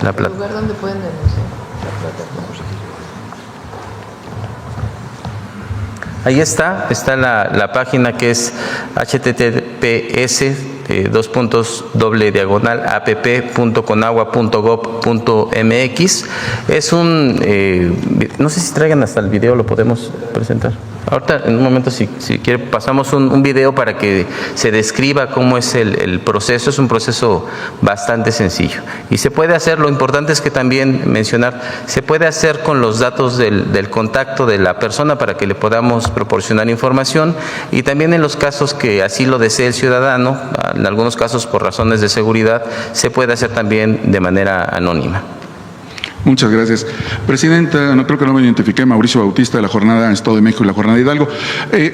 plataforma. ¿El lugar donde pueden denunciar? La plataforma. Ahí está la página, que es https://app.conagua.gov.mx. Es no sé si traigan hasta el video, lo podemos presentar. Ahorita, en un momento, si quiere, pasamos un video para que se describa cómo es el proceso. Es un proceso bastante sencillo. Y se puede hacer, lo importante es que también mencionar, se puede hacer con los datos del contacto de la persona para que le podamos proporcionar información, y también en los casos que así lo desee el ciudadano, en algunos casos por razones de seguridad, se puede hacer también de manera anónima. Muchas gracias. Presidenta, no creo que no me identifiqué, Mauricio Bautista, de la Jornada Estado de México y la Jornada Hidalgo.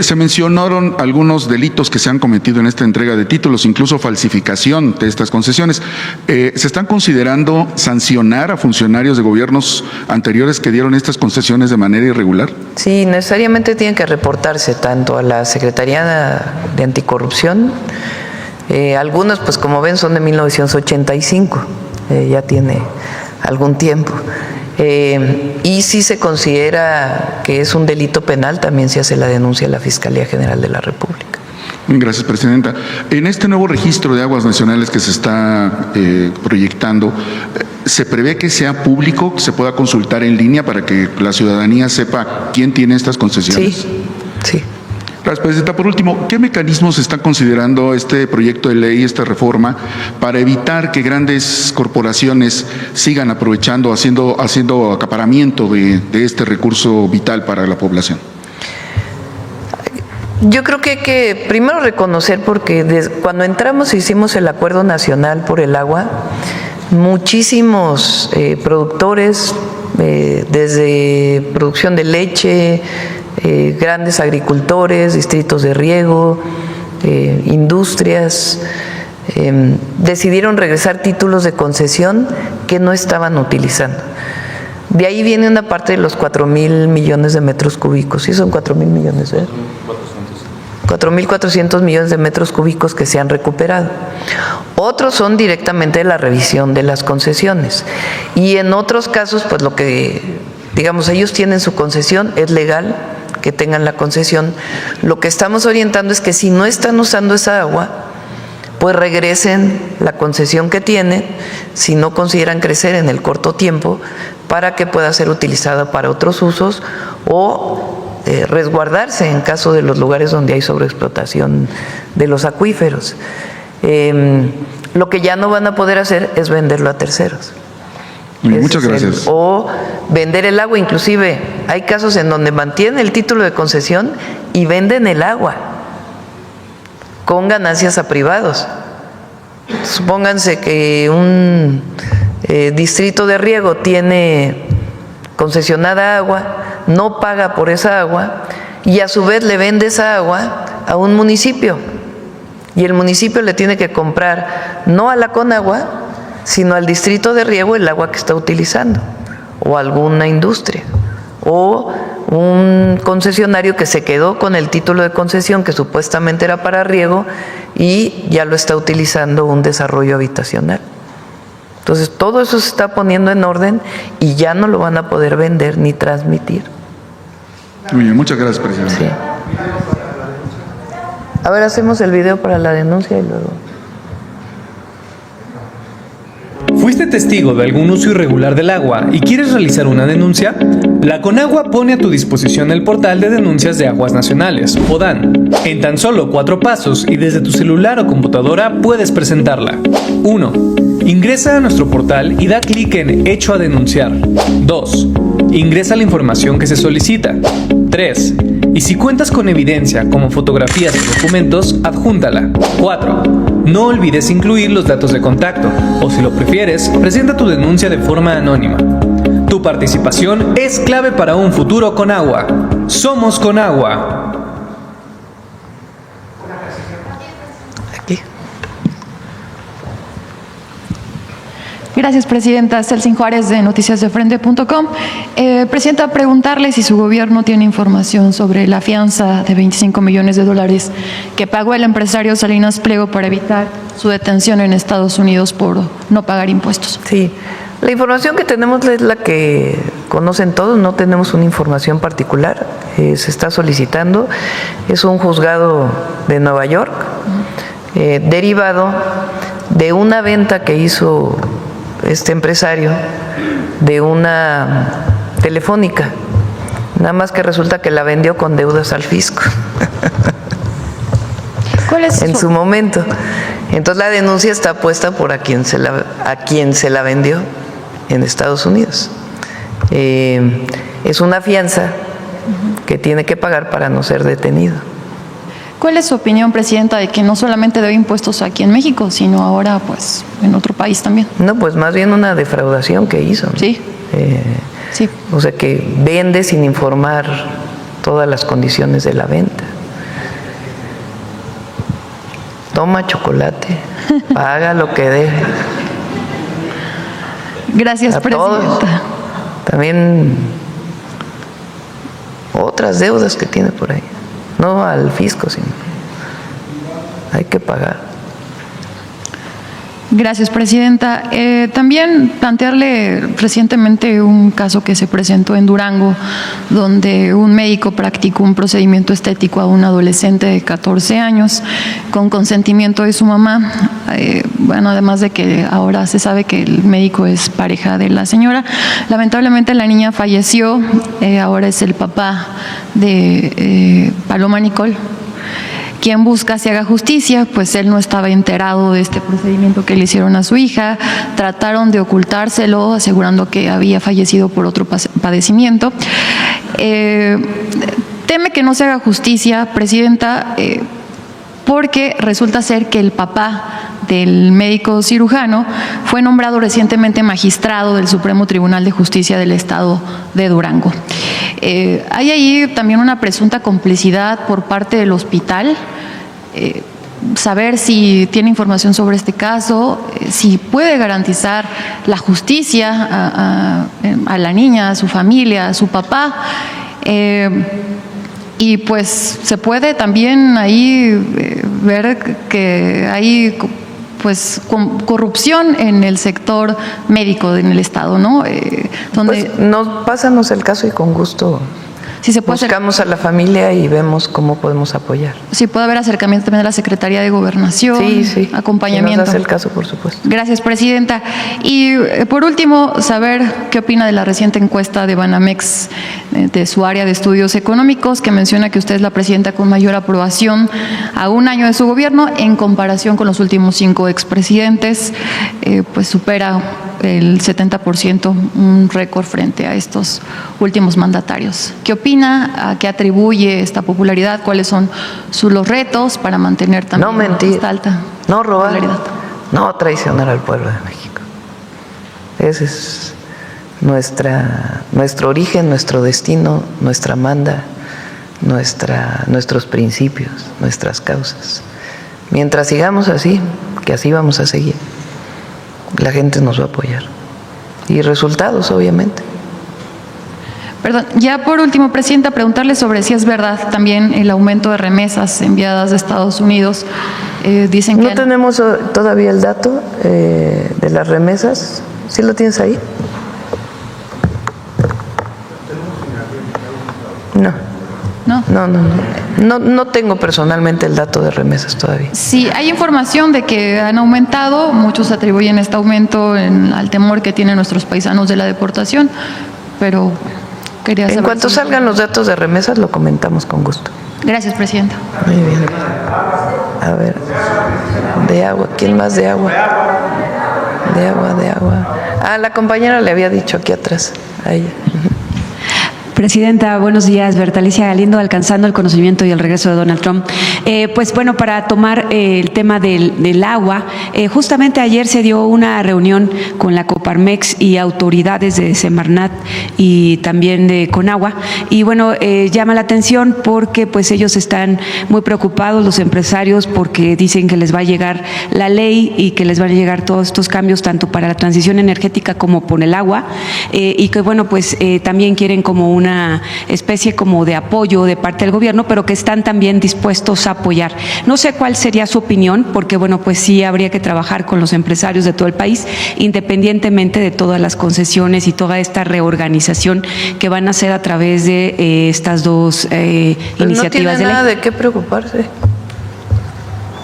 Se mencionaron algunos delitos que se han cometido en esta entrega de títulos, incluso falsificación de estas concesiones. ¿Se están considerando sancionar a funcionarios de gobiernos anteriores que dieron estas concesiones de manera irregular? Sí, necesariamente tienen que reportarse tanto a la Secretaría de Anticorrupción. Algunos, pues como ven, son de 1985, ya tiene algún tiempo. Y si se considera que es un delito penal, también se hace la denuncia a la Fiscalía General de la República. Gracias, Presidenta. En este nuevo registro de aguas nacionales que se está proyectando, ¿se prevé que sea público, que se pueda consultar en línea para que la ciudadanía sepa quién tiene estas concesiones? Sí. Gracias, Presidenta. Por último, ¿qué mecanismos está considerando este proyecto de ley, esta reforma, para evitar que grandes corporaciones sigan aprovechando, haciendo acaparamiento de este recurso vital para la población? Yo creo que hay que primero reconocer, porque cuando entramos e hicimos el Acuerdo Nacional por el Agua, muchísimos productores, desde producción de leche, grandes agricultores, distritos de riego, industrias, decidieron regresar títulos de concesión que no estaban utilizando. De ahí viene una parte de los 4,000 millones de metros cúbicos. Sí, son 4,000 millones, ¿eh? 4,400 millones de metros cúbicos que se han recuperado. Otros son directamente de la revisión de las concesiones. Y en otros casos, pues lo que, digamos, ellos tienen su concesión, es legal que tengan la concesión. Lo que estamos orientando es que si no están usando esa agua, pues regresen la concesión que tienen, si no consideran crecer en el corto tiempo, para que pueda ser utilizada para otros usos o resguardarse en caso de los lugares donde hay sobreexplotación de los acuíferos. Lo que ya no van a poder hacer es venderlo a terceros. Muchas gracias. O vender el agua. Inclusive hay casos en donde mantienen el título de concesión y venden el agua con ganancias a privados. Supónganse que un distrito de riego tiene concesionada agua, no paga por esa agua y a su vez le vende esa agua a un municipio. Y el municipio le tiene que comprar no a la Conagua, sino al distrito de riego el agua que está utilizando, o alguna industria, o un concesionario que se quedó con el título de concesión que supuestamente era para riego y ya lo está utilizando un desarrollo habitacional. Entonces todo eso se está poniendo en orden y ya no lo van a poder vender ni transmitir. Muy bien, muchas gracias, presidente. Sí. A ver, hacemos el video para la denuncia y luego. ¿Fuiste testigo de algún uso irregular del agua y quieres realizar una denuncia? La Conagua pone a tu disposición el portal de denuncias de aguas nacionales, o DAN. En tan solo 4 pasos y desde tu celular o computadora puedes presentarla. 1. Ingresa a nuestro portal y da clic en Hecho a denunciar. 2. Ingresa la información que se solicita. 3. Y si cuentas con evidencia como fotografías o documentos, adjúntala. 4. No olvides incluir los datos de contacto, o si lo prefieres, presenta tu denuncia de forma anónima. Tu participación es clave para un futuro Conagua. Somos Conagua. Aquí. Gracias, Presidenta. Celsin Juárez, de noticiasdefrente.com. Presidenta, preguntarle si su gobierno tiene información sobre la fianza de $25 millones que pagó el empresario Salinas Pliego para evitar su detención en Estados Unidos por no pagar impuestos. Sí, la información que tenemos es la que conocen todos, no tenemos una información particular, se está solicitando, es un juzgado de Nueva York, derivado de una venta que hizo este empresario de una telefónica, nada más que resulta que la vendió con deudas al fisco. ¿Cuál es en su momento? Entonces la denuncia está puesta por a quien se la vendió en Estados Unidos. Es una fianza que tiene que pagar para no ser detenido. ¿Cuál es su opinión, Presidenta, de que no solamente debe impuestos aquí en México, sino ahora pues en otro país también? No, pues más bien una defraudación que hizo, ¿no? Sí. Sí. O sea, que vende sin informar todas las condiciones de la venta. Toma chocolate, paga lo que debe. Gracias, A Presidenta. todos. También otras deudas que tiene por ahí. No al fisco, sino hay que pagar. Gracias, Presidenta. También plantearle recientemente un caso que se presentó en Durango, donde un médico practicó un procedimiento estético a un adolescente de 14 años con consentimiento de su mamá. Bueno, además de que ahora se sabe que el médico es pareja de la señora. Lamentablemente la niña falleció, ahora es el papá de Paloma Nicole, quien busca se haga justicia, pues él no estaba enterado de este procedimiento que le hicieron a su hija, trataron de ocultárselo, asegurando que había fallecido por otro padecimiento. Teme que no se haga justicia, Presidenta, porque resulta ser que el papá del médico cirujano fue nombrado recientemente magistrado del Supremo Tribunal de Justicia del Estado de Durango. Hay ahí también una presunta complicidad por parte del hospital. Saber si tiene información sobre este caso, si puede garantizar la justicia a la niña, a su familia, a su papá. Y pues se puede también ahí ver que hay pues corrupción en el sector médico en el Estado, ¿no? Donde Pues pásanos el caso y con gusto si se puede buscamos a la familia y vemos cómo podemos apoyar. si puede haber acercamiento también de la Secretaría de Gobernación, Sí. acompañamiento. Que nos hace el caso, por supuesto. Gracias, Presidenta. Y por último, saber qué opina de la reciente encuesta de Banamex, de su área de estudios económicos, que menciona que usted es la presidenta con mayor aprobación a un año de su gobierno en comparación con los últimos 5 expresidentes, pues supera el 70%, un récord frente a estos últimos mandatarios. ¿Qué opina? ¿A qué atribuye esta popularidad? ¿Cuáles son los retos para mantener también No mentir, esta alta no robar, popularidad? no traicionar al pueblo de México. Ese es nuestro origen, nuestro destino, nuestra manda, nuestros principios, nuestras causas. Mientras sigamos así, que así vamos a seguir, la gente nos va a apoyar. Y resultados, obviamente. Perdón, ya por último, Presidenta, preguntarle sobre si es verdad también el aumento de remesas enviadas de Estados Unidos. Dicen que... No tenemos todavía el dato de las remesas. ¿Sí lo tienes ahí? No tengo personalmente el dato de remesas todavía. Sí, hay información de que han aumentado, muchos atribuyen este aumento al temor que tienen nuestros paisanos de la deportación, pero quería saber. En cuanto salgan los datos de remesas lo comentamos con gusto. Gracias, Presidenta. Muy bien. A ver, de agua, ¿quién más de agua? De agua. Ah, la compañera le había dicho aquí atrás, a ella. Presidenta, buenos días. Bertalicia Galindo, alcanzando el conocimiento y el regreso de Donald Trump. Pues bueno, para tomar el tema del agua, justamente ayer se dio una reunión con la Coparmex y autoridades de Semarnat y también de Conagua. Y bueno, llama la atención porque pues ellos están muy preocupados, los empresarios, porque dicen que les va a llegar la ley y que les van a llegar todos estos cambios tanto para la transición energética como por el agua, y que bueno, pues también quieren como una especie como de apoyo de parte del gobierno, pero que están también dispuestos a apoyar. No sé cuál sería su opinión, porque bueno, pues sí habría que trabajar con los empresarios de todo el país, independientemente de todas las concesiones y toda esta reorganización que van a hacer a través de estas dos iniciativas de ley. No tiene nada de qué preocuparse.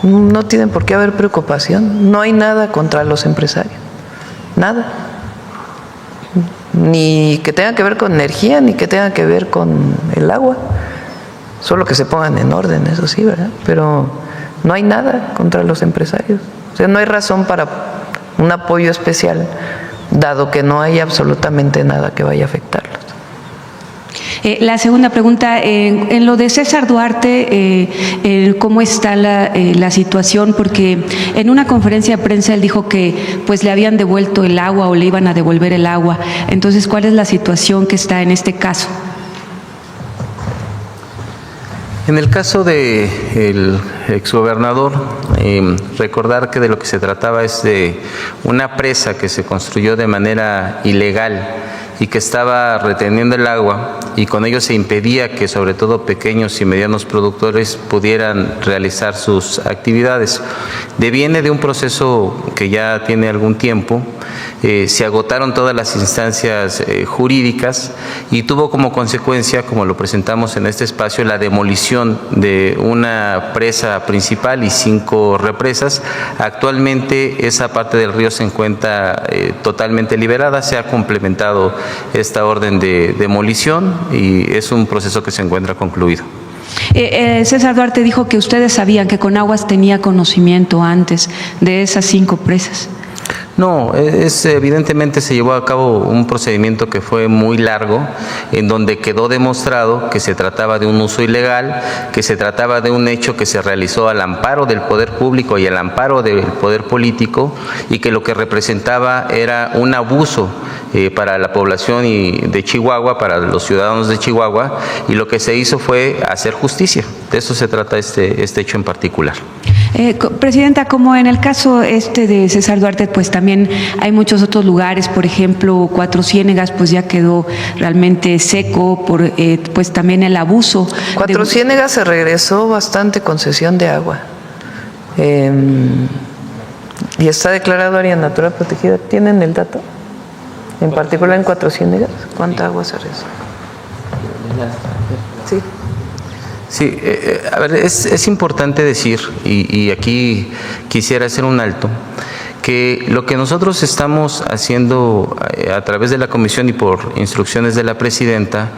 No tienen por qué haber preocupación. No hay nada contra los empresarios. Nada. Ni que tenga que ver con energía, ni que tenga que ver con el agua. Solo que se pongan en orden, eso sí, ¿verdad? Pero no hay nada contra los empresarios. O sea, no hay razón para un apoyo especial, dado que no hay absolutamente nada que vaya a afectarlos. La segunda pregunta, en lo de César Duarte, ¿cómo está la situación? Porque en una conferencia de prensa él dijo que pues le habían devuelto el agua o le iban a devolver el agua. Entonces, ¿cuál es la situación que está en este caso? En el caso del exgobernador, recordar que de lo que se trataba es de una presa que se construyó de manera ilegal y que estaba reteniendo el agua, y con ello se impedía que sobre todo pequeños y medianos productores pudieran realizar sus actividades. Deviene de un proceso que ya tiene algún tiempo, se agotaron todas las instancias jurídicas y tuvo como consecuencia, como lo presentamos en este espacio, la demolición de una presa principal y 5 represas. Actualmente esa parte del río se encuentra totalmente liberada, se ha complementado esta orden de demolición y es un proceso que se encuentra concluido. César Duarte dijo que ustedes sabían que Conaguas tenía conocimiento antes de esas 5 presas. No, evidentemente se llevó a cabo un procedimiento que fue muy largo, en donde quedó demostrado que se trataba de un uso ilegal, que se trataba de un hecho que se realizó al amparo del poder público y al amparo del poder político, y que lo que representaba era un abuso para la población de Chihuahua, para los ciudadanos de Chihuahua, y lo que se hizo fue hacer justicia. De eso se trata este hecho en particular. Presidenta, como en el caso de César Duarte, pues también hay muchos otros lugares, por ejemplo, Cuatro Ciénegas, pues ya quedó realmente seco por pues también el abuso. Cuatro Ciénegas se regresó bastante concesión de agua y está declarado área natural protegida. ¿Tienen el dato? En particular en Cuatro Ciénegas, ¿cuánta agua se regresó? Sí. Sí, a ver, es importante decir, y aquí quisiera hacer un alto, que lo que nosotros estamos haciendo a través de la comisión y por instrucciones de la presidenta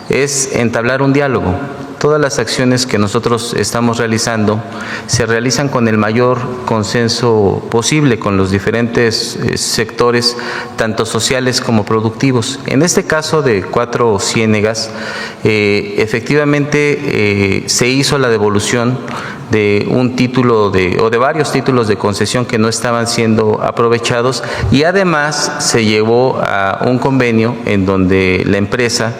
es entablar un diálogo. Todas las acciones que nosotros estamos realizando se realizan con el mayor consenso posible con los diferentes sectores, tanto sociales como productivos. En este caso de Cuatro Ciénegas, efectivamente se hizo la devolución de un título o de varios títulos de concesión que no estaban siendo aprovechados, y además se llevó a un convenio en donde la empresa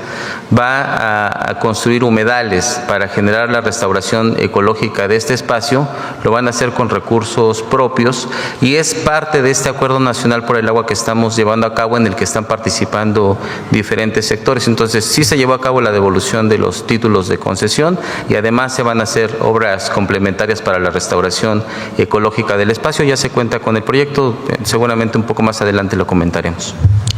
va a construir humedales para generar la restauración ecológica de este espacio. Lo van a hacer con recursos propios y es parte de este Acuerdo Nacional por el Agua que estamos llevando a cabo, en el que están participando diferentes sectores. Entonces, sí se llevó a cabo la devolución de los títulos de concesión y además se van a hacer obras complementarias para la restauración ecológica del espacio. Ya se cuenta con el proyecto, seguramente un poco más adelante lo comentaremos.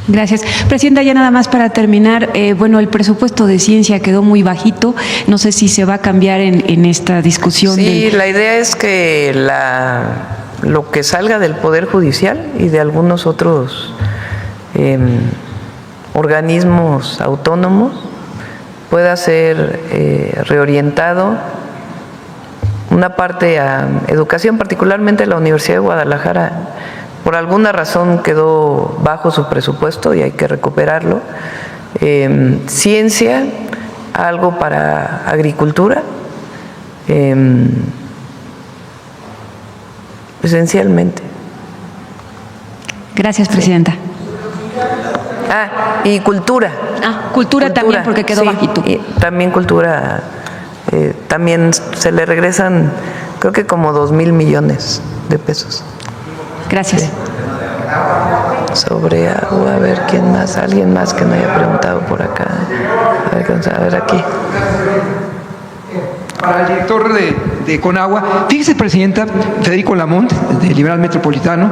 Gracias. Presidenta, ya nada más para terminar, bueno, el presupuesto de ciencia quedó muy bajito. No sé si se va a cambiar en esta discusión. Sí, la idea es que lo que salga del Poder Judicial y de algunos otros organismos autónomos pueda ser reorientado, una parte a educación, particularmente la Universidad de Guadalajara. Por alguna razón quedó bajo su presupuesto y hay que recuperarlo. Ciencia, algo para agricultura, esencialmente. Gracias, Presidenta. Y cultura. Cultura también, porque quedó bajito. Y también cultura, también se le regresan, creo que como 2,000 millones de pesos. Gracias. Sobre agua, a ver quién más, alguien más que me haya preguntado por acá. A ver aquí. Para el director de Conagua, fíjese, Presidenta, Federico Lamont, de Liberal Metropolitano,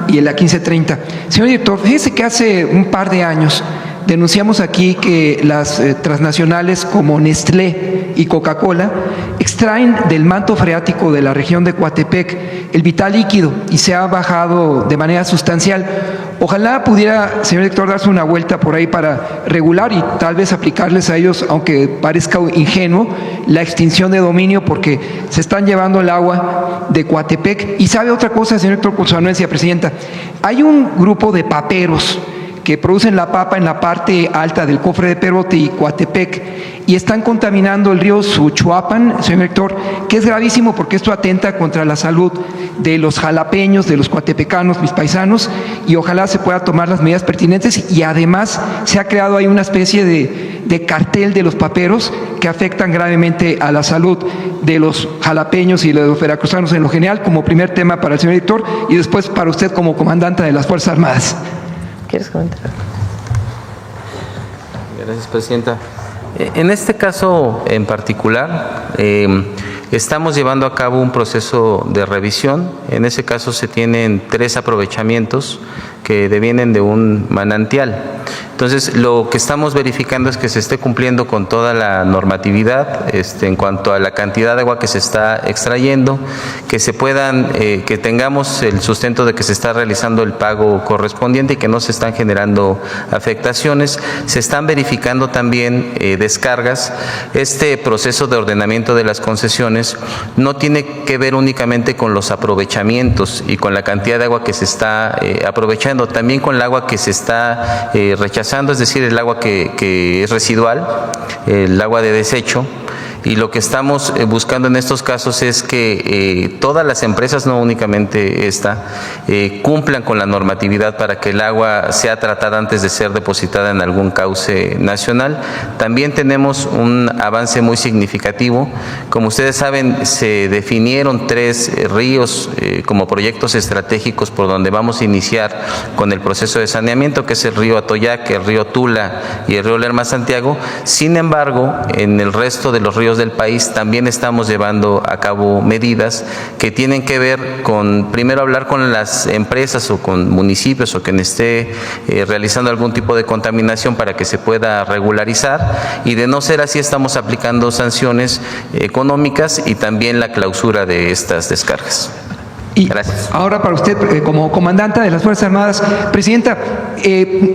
y en la 1530. Señor director, fíjese que hace un par de años denunciamos aquí que las transnacionales como Nestlé y Coca-Cola extraen del manto freático de la región de Coatepec el vital líquido y se ha bajado de manera sustancial. Ojalá pudiera, señor director, darse una vuelta por ahí para regular y tal vez aplicarles a ellos, aunque parezca ingenuo, la extinción de dominio, porque se están llevando el agua de Coatepec. Y sabe otra cosa, señor director, con su anuencia, Presidenta, hay un grupo de paperos que producen la papa en la parte alta del cofre de Perote y Coatepec y están contaminando el río Suchuapan, señor director, que es gravísimo porque esto atenta contra la salud de los jalapeños, de los coatepecanos, mis paisanos, y ojalá se pueda tomar las medidas pertinentes. Y además se ha creado ahí una especie de cartel de los paperos que afectan gravemente a la salud de los jalapeños y de los veracruzanos en lo general, como primer tema para el señor director y después para usted como comandante de las Fuerzas Armadas. ¿Quieres comentar? Gracias, Presidenta. En este caso en particular, estamos llevando a cabo un proceso de revisión. En ese caso se tienen 3 aprovechamientos que devienen de un manantial. Entonces, lo que estamos verificando es que se esté cumpliendo con toda la normatividad en cuanto a la cantidad de agua que se está extrayendo, que se puedan, que tengamos el sustento de que se está realizando el pago correspondiente y que no se están generando afectaciones. Se están verificando también descargas. Este proceso de ordenamiento de las concesiones no tiene que ver únicamente con los aprovechamientos y con la cantidad de agua que se está aprovechando, también con el agua que se está rechazando, es decir, el agua que es residual, el agua de desecho. Y lo que estamos buscando en estos casos es que todas las empresas, no únicamente esta, cumplan con la normatividad para que el agua sea tratada antes de ser depositada en algún cauce nacional. También tenemos un avance muy significativo. Como ustedes saben, se definieron 3 ríos como proyectos estratégicos por donde vamos a iniciar con el proceso de saneamiento, que es el río Atoyac, el río Tula y el río Lerma Santiago. Sin embargo, en el resto de los ríos del país también estamos llevando a cabo medidas que tienen que ver con, primero, hablar con las empresas o con municipios o quien esté realizando algún tipo de contaminación para que se pueda regularizar, y de no ser así estamos aplicando sanciones económicas y también la clausura de estas descargas. Y gracias. Ahora para usted, como comandante de las Fuerzas Armadas, Presidenta,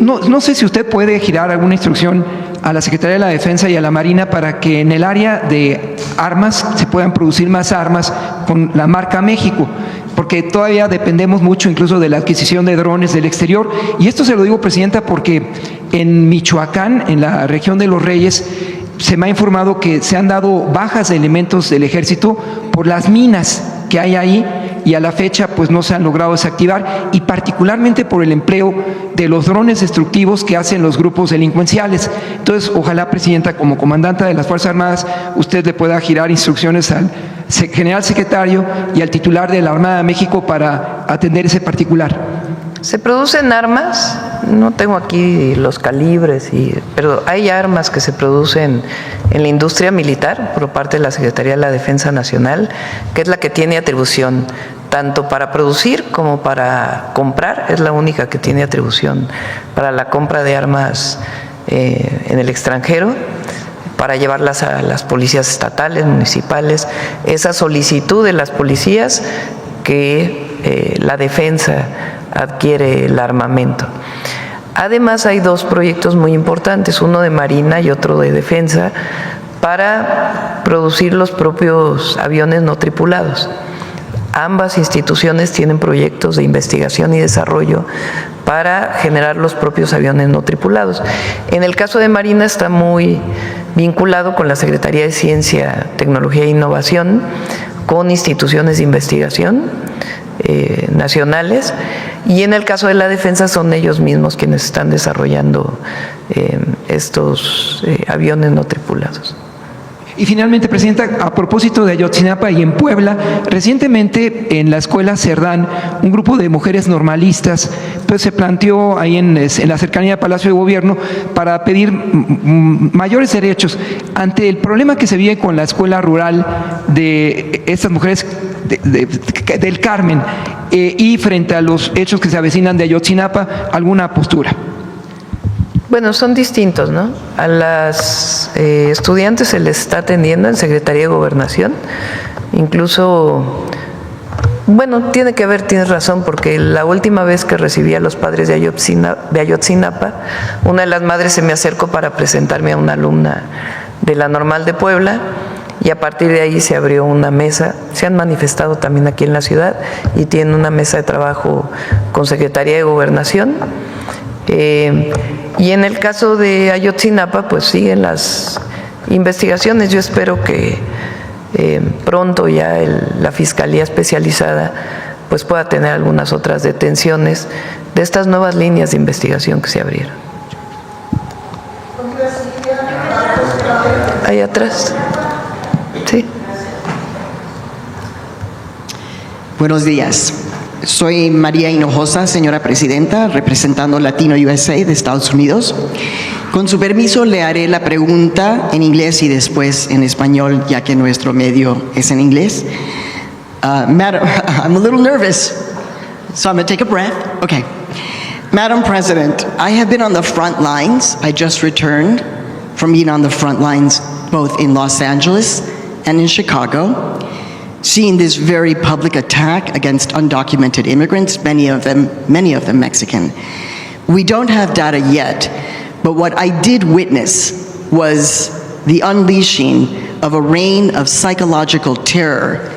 no sé si usted puede girar alguna instrucción a la Secretaría de la Defensa y a la Marina para que en el área de armas se puedan producir más armas con la marca México, porque todavía dependemos mucho incluso de la adquisición de drones del exterior. Y esto se lo digo, Presidenta, porque en Michoacán, en la región de Los Reyes, se me ha informado que se han dado bajas de elementos del ejército por las minas que hay ahí, y a la fecha pues no se han logrado desactivar, y particularmente por el empleo de los drones destructivos que hacen los grupos delincuenciales. Entonces, ojalá, Presidenta, como comandante de las Fuerzas Armadas, usted le pueda girar instrucciones al general secretario y al titular de la Armada de México para atender ese particular. Se producen armas, no tengo aquí los calibres, pero hay armas que se producen en la industria militar por parte de la Secretaría de la Defensa Nacional, que es la que tiene atribución tanto para producir como para comprar, es la única que tiene atribución para la compra de armas en el extranjero, para llevarlas a las policías estatales, municipales, esa solicitud de las policías que la defensa adquiere el armamento. Además, hay dos proyectos muy importantes, uno de Marina y otro de Defensa, para producir los propios aviones no tripulados. Ambas instituciones tienen proyectos de investigación y desarrollo para generar los propios aviones no tripulados. En el caso de Marina está muy vinculado con la Secretaría de Ciencia, Tecnología e Innovación, con instituciones de investigación nacionales, y en el caso de la defensa son ellos mismos quienes están desarrollando estos aviones no tripulados. Y finalmente, Presidenta, a propósito de Ayotzinapa y en Puebla, recientemente en la escuela Cerdán, un grupo de mujeres normalistas pues se planteó ahí en la cercanía del Palacio de Gobierno para pedir mayores derechos ante el problema que se vive con la escuela rural de estas mujeres del Carmen y frente a los hechos que se avecinan de Ayotzinapa, ¿alguna postura? Bueno, son distintos, ¿no? A las estudiantes se les está atendiendo en Secretaría de Gobernación, incluso, bueno, tiene que ver, tienes razón, porque la última vez que recibí a los padres de Ayotzinapa, una de las madres se me acercó para presentarme a una alumna de la Normal de Puebla, y a partir de ahí se abrió una mesa. Se han manifestado también aquí en la ciudad y tienen una mesa de trabajo con Secretaría de Gobernación. Y en el caso de Ayotzinapa, pues siguen las investigaciones. Yo espero que pronto ya la Fiscalía Especializada pues pueda tener algunas otras detenciones de estas nuevas líneas de investigación que se abrieron. Ahí atrás. Sí. Buenos días. Soy María Hinojosa, señora presidenta, representando Latino USA de Estados Unidos. Con su permiso, le haré la pregunta en inglés y después en español, ya que nuestro medio es en inglés. Madam, I'm a little nervous, so I'm going to take a breath. Okay. Madam President, I have been on the front lines. I just returned from being on the front lines both in Los Angeles and in Chicago, seeing this very public attack against undocumented immigrants, many of them Mexican. We don't have data yet, but what I did witness was the unleashing of a reign of psychological terror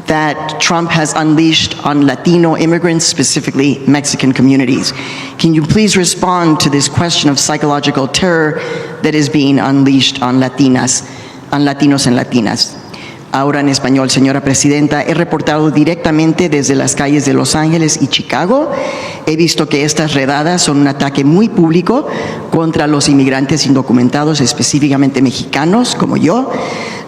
that Trump has unleashed on Latino immigrants, specifically Mexican communities. Can you please respond to this question of psychological terror that is being unleashed on Latinos and Latinas? Ahora en español, señora presidenta, he reportado directamente desde las calles de Los Ángeles y Chicago. He visto que estas redadas son un ataque muy público contra los inmigrantes indocumentados, específicamente mexicanos como yo.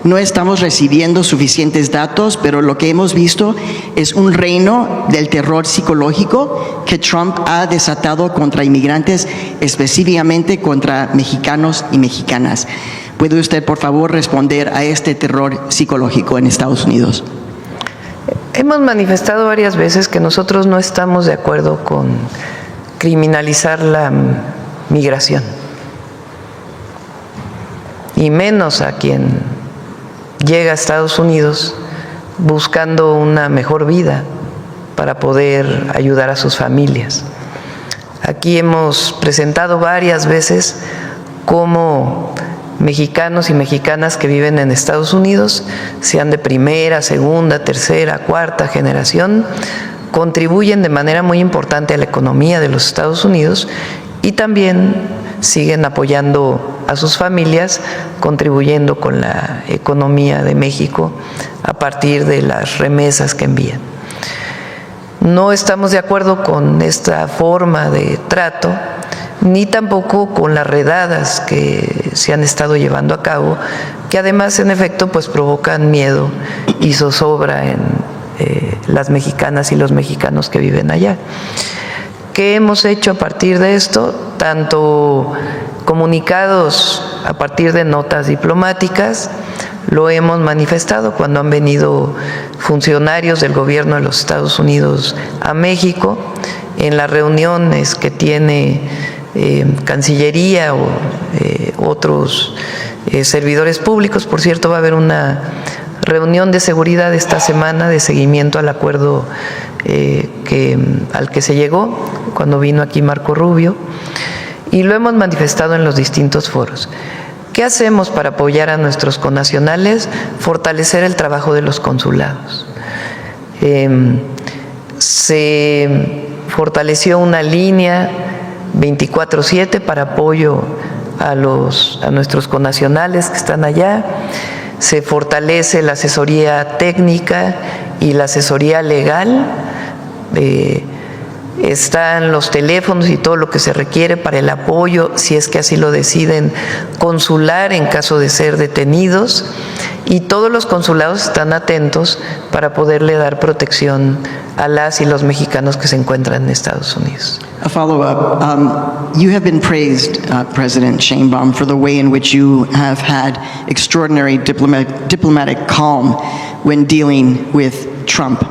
No estamos recibiendo suficientes datos, pero lo que hemos visto es un reino del terror psicológico que Trump ha desatado contra inmigrantes, específicamente contra mexicanos y mexicanas. ¿Puede usted, por favor, responder a este terror psicológico en Estados Unidos? Hemos manifestado varias veces que nosotros no estamos de acuerdo con criminalizar la migración, y menos a quien llega a Estados Unidos buscando una mejor vida para poder ayudar a sus familias. Aquí hemos presentado varias veces cómo mexicanos y mexicanas que viven en Estados Unidos, sean de primera, segunda, tercera, cuarta generación, contribuyen de manera muy importante a la economía de los Estados Unidos y también siguen apoyando a sus familias, contribuyendo con la economía de México a partir de las remesas que envían. No estamos de acuerdo con esta forma de trato, ni tampoco con las redadas que se han estado llevando a cabo, que además, en efecto, pues provocan miedo y zozobra en las mexicanas y los mexicanos que viven allá. ¿Qué hemos hecho a partir de esto? Tanto comunicados a partir de notas diplomáticas, lo hemos manifestado cuando han venido funcionarios del gobierno de los Estados Unidos a México, en las reuniones que tiene Cancillería o otros servidores públicos. Por cierto, va a haber una reunión de seguridad esta semana de seguimiento al acuerdo al que se llegó cuando vino aquí Marco Rubio, y lo hemos manifestado en los distintos foros. ¿Qué hacemos para apoyar a nuestros connacionales? Fortalecer el trabajo de los consulados. Se fortaleció una línea 24/7 para apoyo a nuestros connacionales que están allá. Se fortalece la asesoría técnica y la asesoría legal. Están los teléfonos y todo lo que se requiere para el apoyo, si es que así lo deciden, consular en caso de ser detenidos, y todos los consulados están atentos para poderle dar protección a las y los mexicanos que se encuentran en Estados Unidos. A follow-up. You have been praised, President Sheinbaum, for the way in which you have had extraordinary diplomatic calm when dealing with Trump.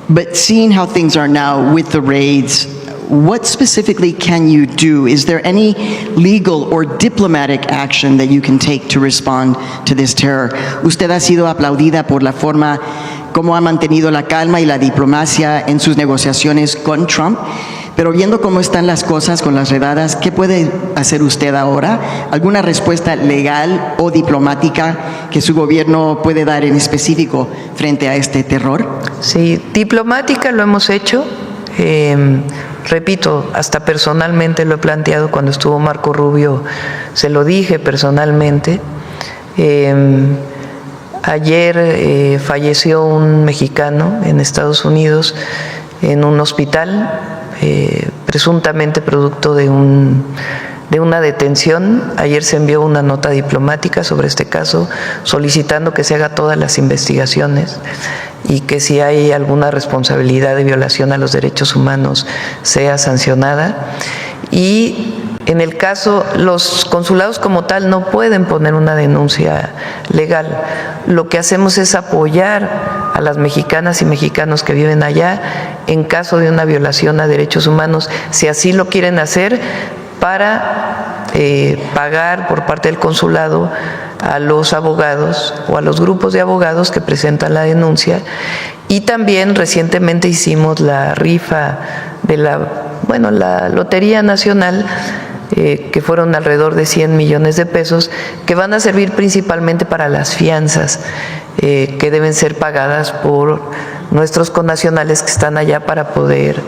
But seeing how things are now with the raids, what specifically can you do? Is there any legal or diplomatic action that you can take to respond to this terror? Usted ha sido aplaudida por la forma como ha mantenido la calma y la diplomacia en sus negociaciones con Trump. Pero viendo cómo están las cosas con las redadas, ¿qué puede hacer usted ahora? ¿Alguna respuesta legal o diplomática que su gobierno puede dar en específico frente a este terror? Sí, diplomática lo hemos hecho. Repito, hasta personalmente lo he planteado cuando estuvo Marco Rubio, se lo dije personalmente. Ayer falleció un mexicano en Estados Unidos en un hospital, presuntamente producto de una detención. Ayer se envió una nota diplomática sobre este caso solicitando que se haga todas las investigaciones y que si hay alguna responsabilidad de violación a los derechos humanos sea sancionada. Y en el caso, los consulados como tal no pueden poner una denuncia legal. Lo que hacemos es apoyar a las mexicanas y mexicanos que viven allá en caso de una violación a derechos humanos, si así lo quieren hacer, para pagar por parte del consulado a los abogados o a los grupos de abogados que presentan la denuncia. Y también recientemente hicimos la rifa de la Lotería Nacional, que fueron alrededor de 100 millones de pesos, que van a servir principalmente para las fianzas que deben ser pagadas por nuestros connacionales que están allá para poder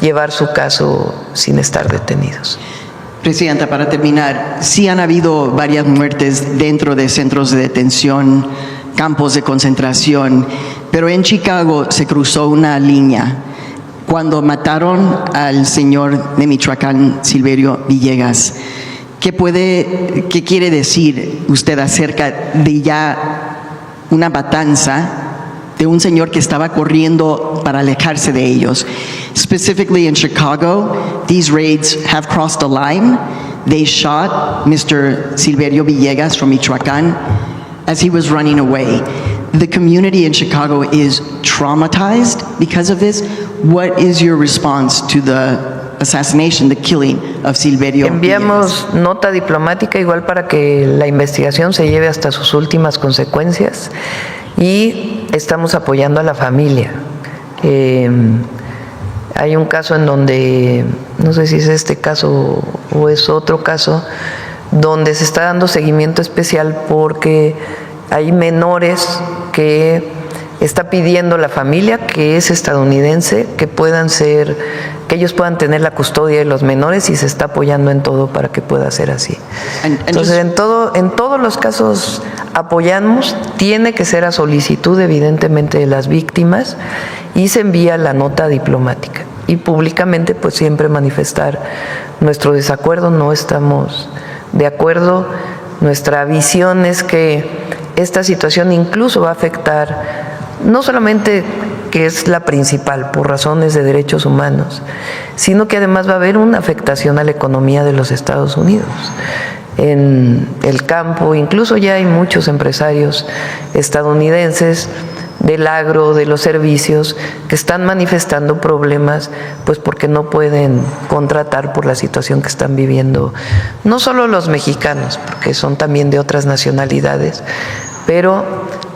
llevar su caso sin estar detenidos. Presidenta, para terminar, sí han habido varias muertes dentro de centros de detención, campos de concentración, pero en Chicago se cruzó una línea cuando mataron al señor de Michoacán, Silverio Villegas. ¿Qué quiere decir usted acerca de ya una matanza de un señor que estaba corriendo para alejarse de ellos? Specifically in Chicago, these raids have crossed a line. They shot Mr. Silverio Villegas from Michoacán as he was running away. The community in Chicago is traumatized because of this. What is your response to the assassination, the killing of Silverio Enviamos nota diplomática igual para que la investigación se lleve hasta sus últimas consecuencias, y estamos apoyando a la familia. Hay un caso en donde, no sé si es este caso o es otro caso, donde se está dando seguimiento especial porque hay menores que está pidiendo la familia que es estadounidense que ellos puedan tener la custodia de los menores, y se está apoyando en todo para que pueda ser así. Entonces, en todos los casos apoyamos, tiene que ser a solicitud evidentemente de las víctimas, y se envía la nota diplomática. Y públicamente pues siempre manifestar nuestro desacuerdo, no estamos de acuerdo. Nuestra visión es que esta situación incluso va a afectar, no solamente que es la principal por razones de derechos humanos, sino que además va a haber una afectación a la economía de los Estados Unidos. En el campo, incluso ya hay muchos empresarios estadounidenses del agro, de los servicios, que están manifestando problemas, pues porque no pueden contratar por la situación que están viviendo, no solo los mexicanos, porque son también de otras nacionalidades, pero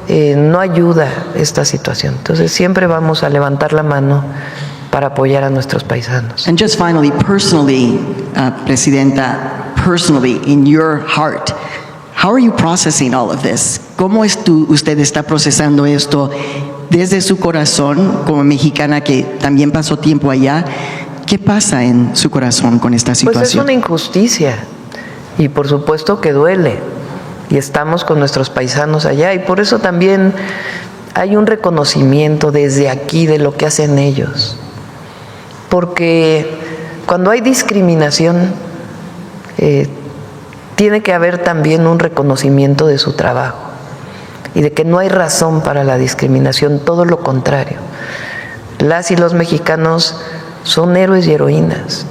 no ayuda esta situación. Entonces siempre vamos a levantar la mano para apoyar a nuestros paisanos. And just finally, personally, Presidenta, personally, in your heart, how are you processing all of this? ¿Cómo usted está procesando esto desde su corazón como mexicana que también pasó tiempo allá? ¿Qué pasa en su corazón con esta situación? Pues es una injusticia, y por supuesto que duele, y estamos con nuestros paisanos allá, y por eso también hay un reconocimiento desde aquí de lo que hacen ellos, porque cuando hay discriminación tiene que haber también un reconocimiento de su trabajo y de que no hay razón para la discriminación, todo lo contrario. Las y los mexicanos son héroes y heroínas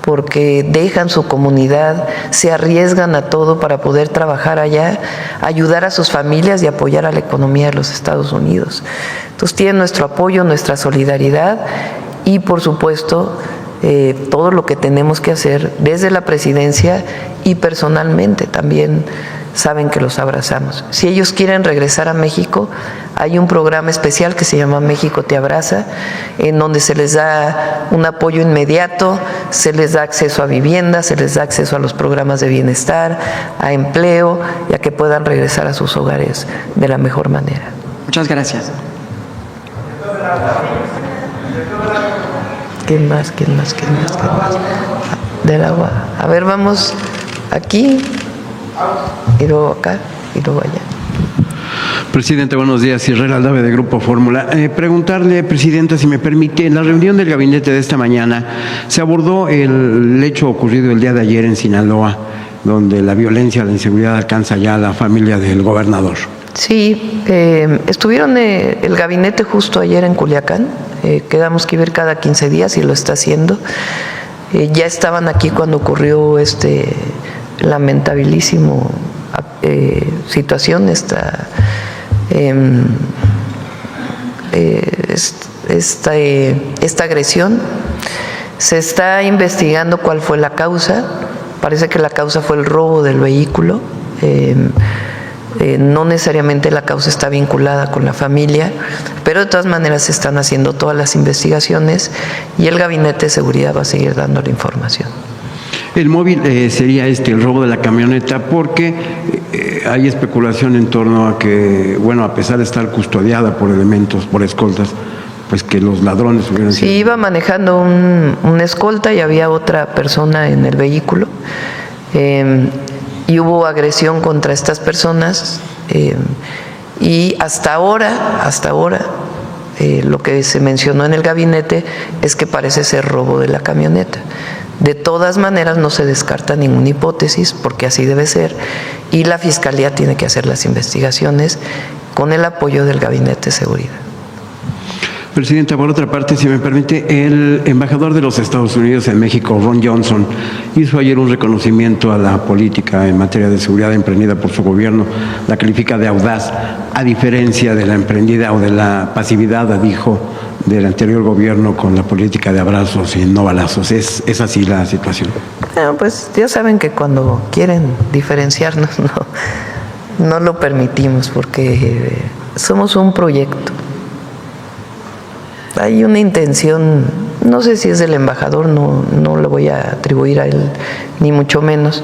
porque dejan su comunidad, se arriesgan a todo para poder trabajar allá, ayudar a sus familias y apoyar a la economía de los Estados Unidos. Entonces tienen nuestro apoyo, nuestra solidaridad y por supuesto todo lo que tenemos que hacer desde la presidencia y personalmente también saben que los abrazamos. Si ellos quieren regresar a México, hay un programa especial que se llama México Te Abraza, en donde se les da un apoyo inmediato, se les da acceso a vivienda, se les da acceso a los programas de bienestar, a empleo, y a que puedan regresar a sus hogares de la mejor manera. Muchas gracias. ¿Quién más? Del agua. A ver, vamos aquí, y luego acá, y luego allá. Presidente, buenos días. Israel Aldave, de Grupo Fórmula. Preguntarle, Presidenta, si me permite, en la reunión del gabinete de esta mañana se abordó el hecho ocurrido el día de ayer en Sinaloa, donde la violencia, la inseguridad alcanza ya a la familia del gobernador. Sí, estuvieron el gabinete justo ayer en Culiacán. Quedamos que ir cada 15 días y lo está haciendo. Ya estaban aquí cuando ocurrió este lamentabilísimo situación, esta agresión. Se está investigando cuál fue la causa. Parece que la causa fue el robo del vehículo. No necesariamente la causa está vinculada con la familia, pero de todas maneras se están haciendo todas las investigaciones y el Gabinete de Seguridad va a seguir dando la información. El móvil sería el robo de la camioneta, porque hay especulación en torno a que, bueno, a pesar de estar custodiada por elementos, por escoltas, pues que los ladrones hubieran sido... Sí, iba manejando un escolta y había otra persona en el vehículo. Y hubo agresión contra estas personas y hasta ahora lo que se mencionó en el gabinete es que parece ser robo de la camioneta. De todas maneras no se descarta ninguna hipótesis porque así debe ser y la Fiscalía tiene que hacer las investigaciones con el apoyo del Gabinete de Seguridad. Presidenta, por otra parte, si me permite, el embajador de los Estados Unidos en México, Ron Johnson, hizo ayer un reconocimiento a la política en materia de seguridad emprendida por su gobierno. La califica de audaz, a diferencia de la emprendida o de la pasividad, dijo, del anterior gobierno con la política de abrazos y no balazos. ¿Es así la situación? Bueno, pues ya saben que cuando quieren diferenciarnos no lo permitimos porque somos un proyecto. Hay una intención, no sé si es del embajador, no le voy a atribuir a él, ni mucho menos,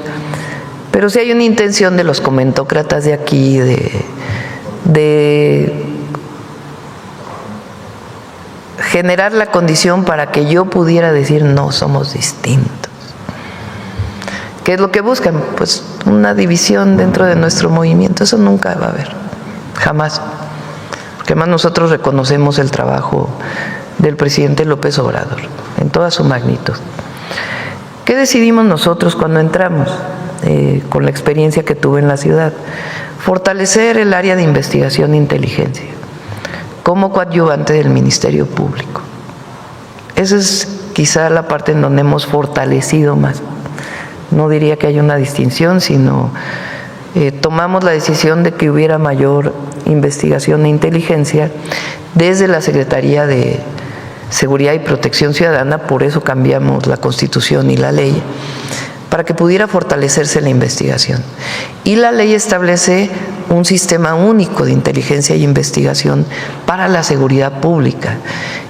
pero sí hay una intención de los comentócratas de aquí de generar la condición para que yo pudiera decir no, somos distintos. ¿Qué es lo que buscan? Pues una división dentro de nuestro movimiento. Eso nunca va a haber, jamás. Porque además nosotros reconocemos el trabajo del presidente López Obrador en toda su magnitud. ¿Qué decidimos nosotros cuando entramos? Con la experiencia que tuve en la ciudad, fortalecer el área de investigación e inteligencia como coadyuvante del Ministerio Público. Esa es quizá la parte en donde hemos fortalecido más. No diría que hay una distinción, sino tomamos la decisión de que hubiera mayor investigación e inteligencia desde la Secretaría de Seguridad y Protección Ciudadana, por eso cambiamos la Constitución y la ley, para que pudiera fortalecerse la investigación. Y la ley establece un sistema único de inteligencia y investigación para la seguridad pública,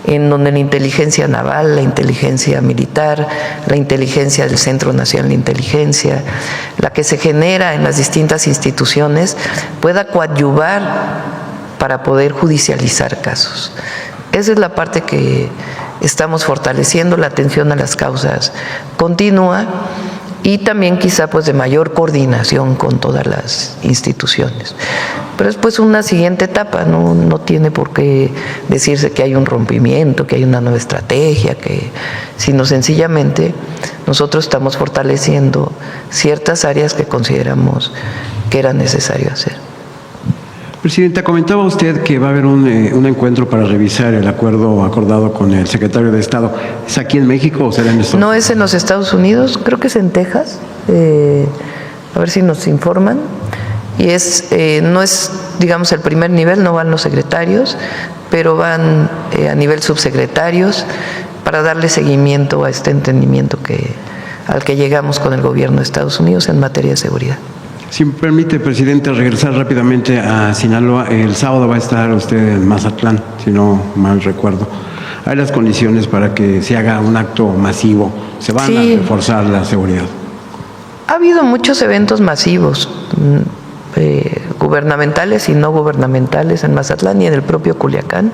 en donde la inteligencia naval, la inteligencia militar, la inteligencia del Centro Nacional de Inteligencia, la que se genera en las distintas instituciones, pueda coadyuvar para poder judicializar casos. Esa es la parte que estamos fortaleciendo, la atención a las causas continua y también quizá pues de mayor coordinación con todas las instituciones. Pero es pues una siguiente etapa, no tiene por qué decirse que hay un rompimiento, que hay una nueva estrategia, sino sencillamente nosotros estamos fortaleciendo ciertas áreas que consideramos que era necesario hacer. Presidenta, comentaba usted que va a haber un encuentro para revisar el acuerdo acordado con el secretario de Estado. ¿Es aquí en México o será en Estados Unidos? No, es en los Estados Unidos, creo que es en Texas. A ver si nos informan. Y no es, digamos, el primer nivel, no van los secretarios, pero van a nivel subsecretarios para darle seguimiento a este entendimiento al que llegamos con el gobierno de Estados Unidos en materia de seguridad. Si me permite, presidente, regresar rápidamente a Sinaloa. El sábado va a estar usted en Mazatlán, si no mal recuerdo. ¿Hay las condiciones para que se haga un acto masivo? ¿Se van a reforzar la seguridad? Ha habido muchos eventos masivos, gubernamentales y no gubernamentales en Mazatlán y en el propio Culiacán.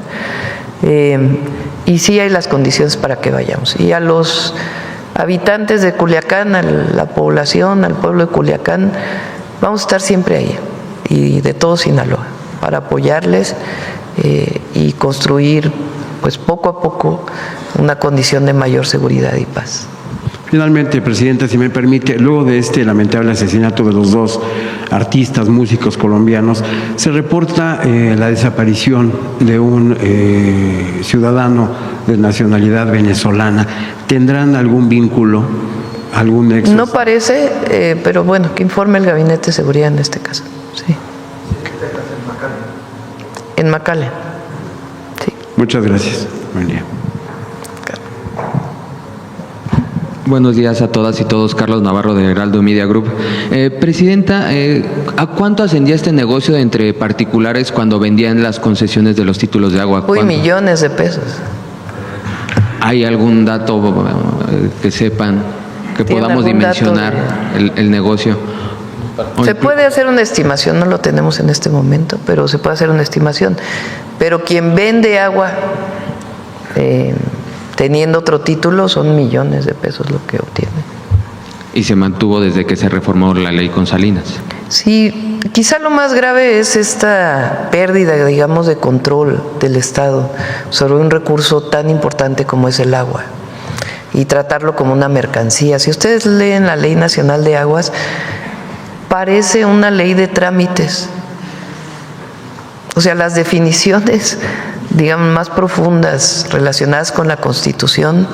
Y sí hay las condiciones para que vayamos. Y a los habitantes de Culiacán, a la población, al pueblo de Culiacán, vamos a estar siempre ahí, y de todo Sinaloa, para apoyarles y construir, pues poco a poco, una condición de mayor seguridad y paz. Finalmente, presidenta, si me permite, luego de este lamentable asesinato de los dos artistas, músicos colombianos, se reporta la desaparición de un ciudadano de nacionalidad venezolana. ¿Tendrán algún vínculo? ¿Algún nexo? No parece, pero bueno, que informe el Gabinete de Seguridad en este caso. Sí. En McAllen. Sí. Muchas gracias. Buen día. Buenos días a todas y todos. Carlos Navarro de Heraldo Media Group. Presidenta, ¿a cuánto ascendía este negocio entre particulares cuando vendían las concesiones de los títulos de agua? Uy, millones de pesos. ¿Hay algún dato que sepan, que podamos dimensionar el negocio? Se puede hacer una estimación, no lo tenemos en este momento, pero se puede hacer una estimación. Pero quien vende agua teniendo otro título son millones de pesos lo que obtiene. ¿Y se mantuvo desde que se reformó la ley con Salinas? Sí, quizá lo más grave es esta pérdida, digamos, de control del Estado sobre un recurso tan importante como es el agua y tratarlo como una mercancía. Si ustedes leen la Ley Nacional de Aguas, parece una ley de trámites. O sea, las definiciones, digamos, más profundas relacionadas con la Constitución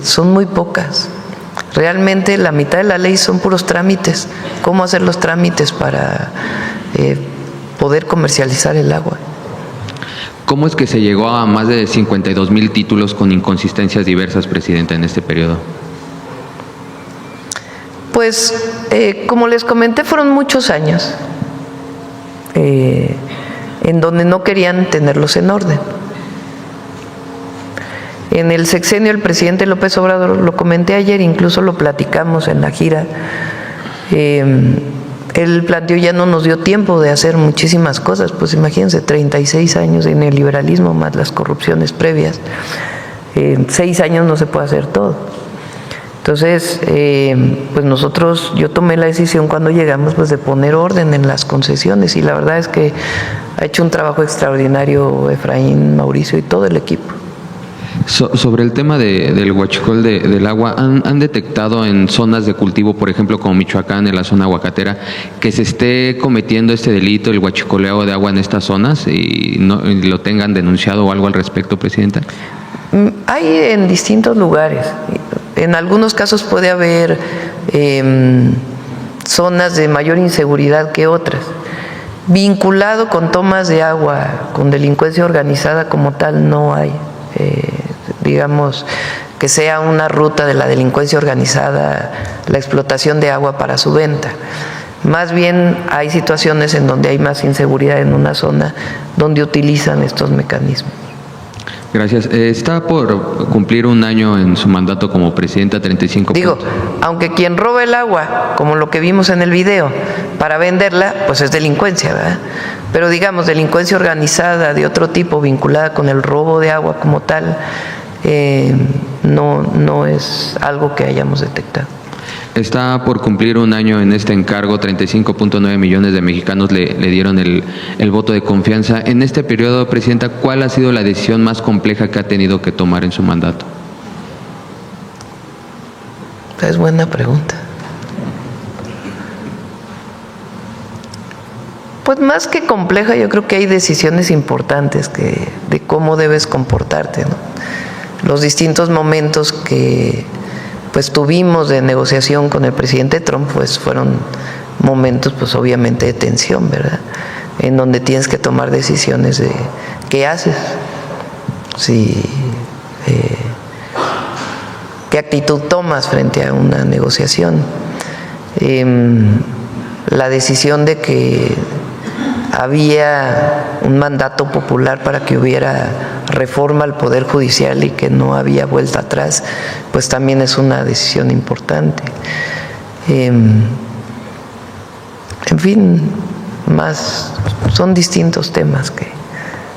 son muy pocas. Realmente la mitad de la ley son puros trámites. ¿Cómo hacer los trámites para poder comercializar el agua? ¿Cómo es que se llegó a más de 52,000 títulos con inconsistencias diversas, Presidenta, en este periodo? Pues, como les comenté, fueron muchos años en donde no querían tenerlos en orden. En el sexenio del presidente López Obrador, lo comenté ayer, incluso lo platicamos en la gira, él el planteo ya no nos dio tiempo de hacer muchísimas cosas, pues imagínense, 36 años de neoliberalismo más las corrupciones previas. En 6 años no se puede hacer todo. Entonces, pues yo tomé la decisión cuando llegamos pues de poner orden en las concesiones y la verdad es que ha hecho un trabajo extraordinario Efraín, Mauricio y todo el equipo. Sobre el tema del huachicol del agua, ¿han detectado en zonas de cultivo, por ejemplo, como Michoacán, en la zona aguacatera, que se esté cometiendo este delito, el huachicoleo de agua en estas zonas y lo tengan denunciado o algo al respecto, Presidenta? Hay en distintos lugares. En algunos casos puede haber zonas de mayor inseguridad que otras. Vinculado con tomas de agua, con delincuencia organizada como tal, no hay. Digamos, que sea una ruta de la delincuencia organizada, la explotación de agua para su venta. Más bien hay situaciones en donde hay más inseguridad en una zona donde utilizan estos mecanismos. Gracias. Está por cumplir un año en su mandato como presidenta, 35 Digo, aunque quien roba el agua, como lo que vimos en el video, para venderla, pues es delincuencia, ¿verdad? Pero digamos, delincuencia organizada de otro tipo, vinculada con el robo de agua como tal, no es algo que hayamos detectado. Está por cumplir un año en este encargo, 35.9 millones de mexicanos le dieron el voto de confianza. En este periodo, Presidenta, ¿cuál ha sido la decisión más compleja que ha tenido que tomar en su mandato? Es buena pregunta. Pues más que compleja, yo creo que hay decisiones importantes de cómo debes comportarte, ¿no? Los distintos momentos que pues tuvimos de negociación con el presidente Trump, pues fueron momentos pues obviamente de tensión, ¿verdad? En donde tienes que tomar decisiones de qué haces, qué actitud tomas frente a una negociación. La decisión de que había un mandato popular para que hubiera reforma al Poder Judicial y que no había vuelta atrás, pues también es una decisión importante. En fin, son distintos temas que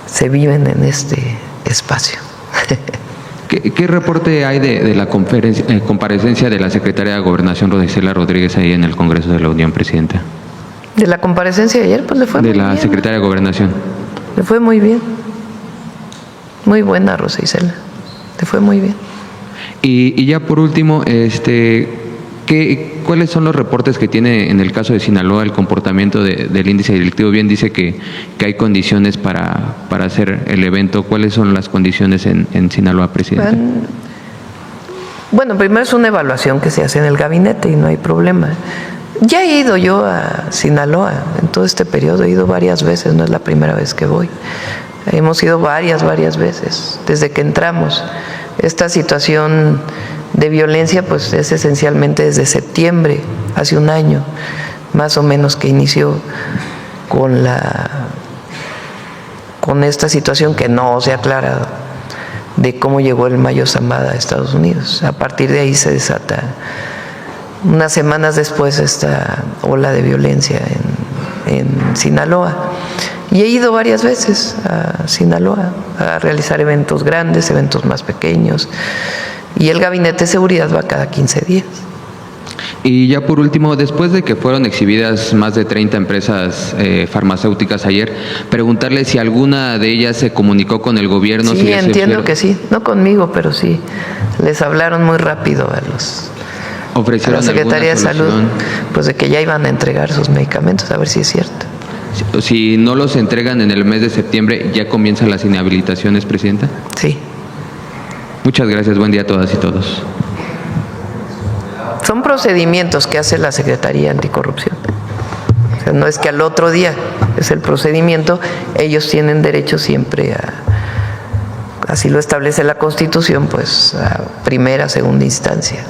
se viven en este espacio. ¿Qué reporte hay de la comparecencia de la secretaria de Gobernación, Rosicela Rodríguez, ahí en el Congreso de la Unión, Presidenta? De la comparecencia de ayer, pues le fue muy bien. De la secretaria de Gobernación. Le fue muy bien. Muy buena, Rosa Isela. Le fue muy bien. Y ya por último, ¿cuáles son los reportes que tiene en el caso de Sinaloa el comportamiento del índice delictivo? Bien dice que hay condiciones para hacer el evento. ¿Cuáles son las condiciones en Sinaloa, Presidenta? Bueno, primero es una evaluación que se hace en el gabinete y no hay problema. Ya he ido yo a Sinaloa en todo este periodo, he ido varias veces, no es la primera vez que voy. Hemos ido varias veces desde que entramos. Esta situación de violencia pues es esencialmente desde septiembre, hace un año, más o menos, que inició con esta situación que no se ha aclarado de cómo llegó el Mayo Zambada a Estados Unidos. A partir de ahí se desata unas semanas después esta ola de violencia en Sinaloa. Y he ido varias veces a Sinaloa a realizar eventos grandes, eventos más pequeños. Y el Gabinete de Seguridad va cada 15 días. Y ya por último, después de que fueron exhibidas más de 30 empresas farmacéuticas ayer, preguntarle si alguna de ellas se comunicó con el gobierno. Sí, entiendo que sí. No conmigo, pero sí. Les hablaron muy rápido a la Secretaría de Salud, pues de que ya iban a entregar sus medicamentos, a ver si es cierto. Si no los entregan en el mes de septiembre, ¿ya comienzan las inhabilitaciones, Presidenta? Sí. Muchas gracias. Buen día a todas y todos. Son procedimientos que hace la Secretaría Anticorrupción. O sea, no es que al otro día es el procedimiento, ellos tienen derecho siempre así lo establece la Constitución, pues a primera, segunda instancia.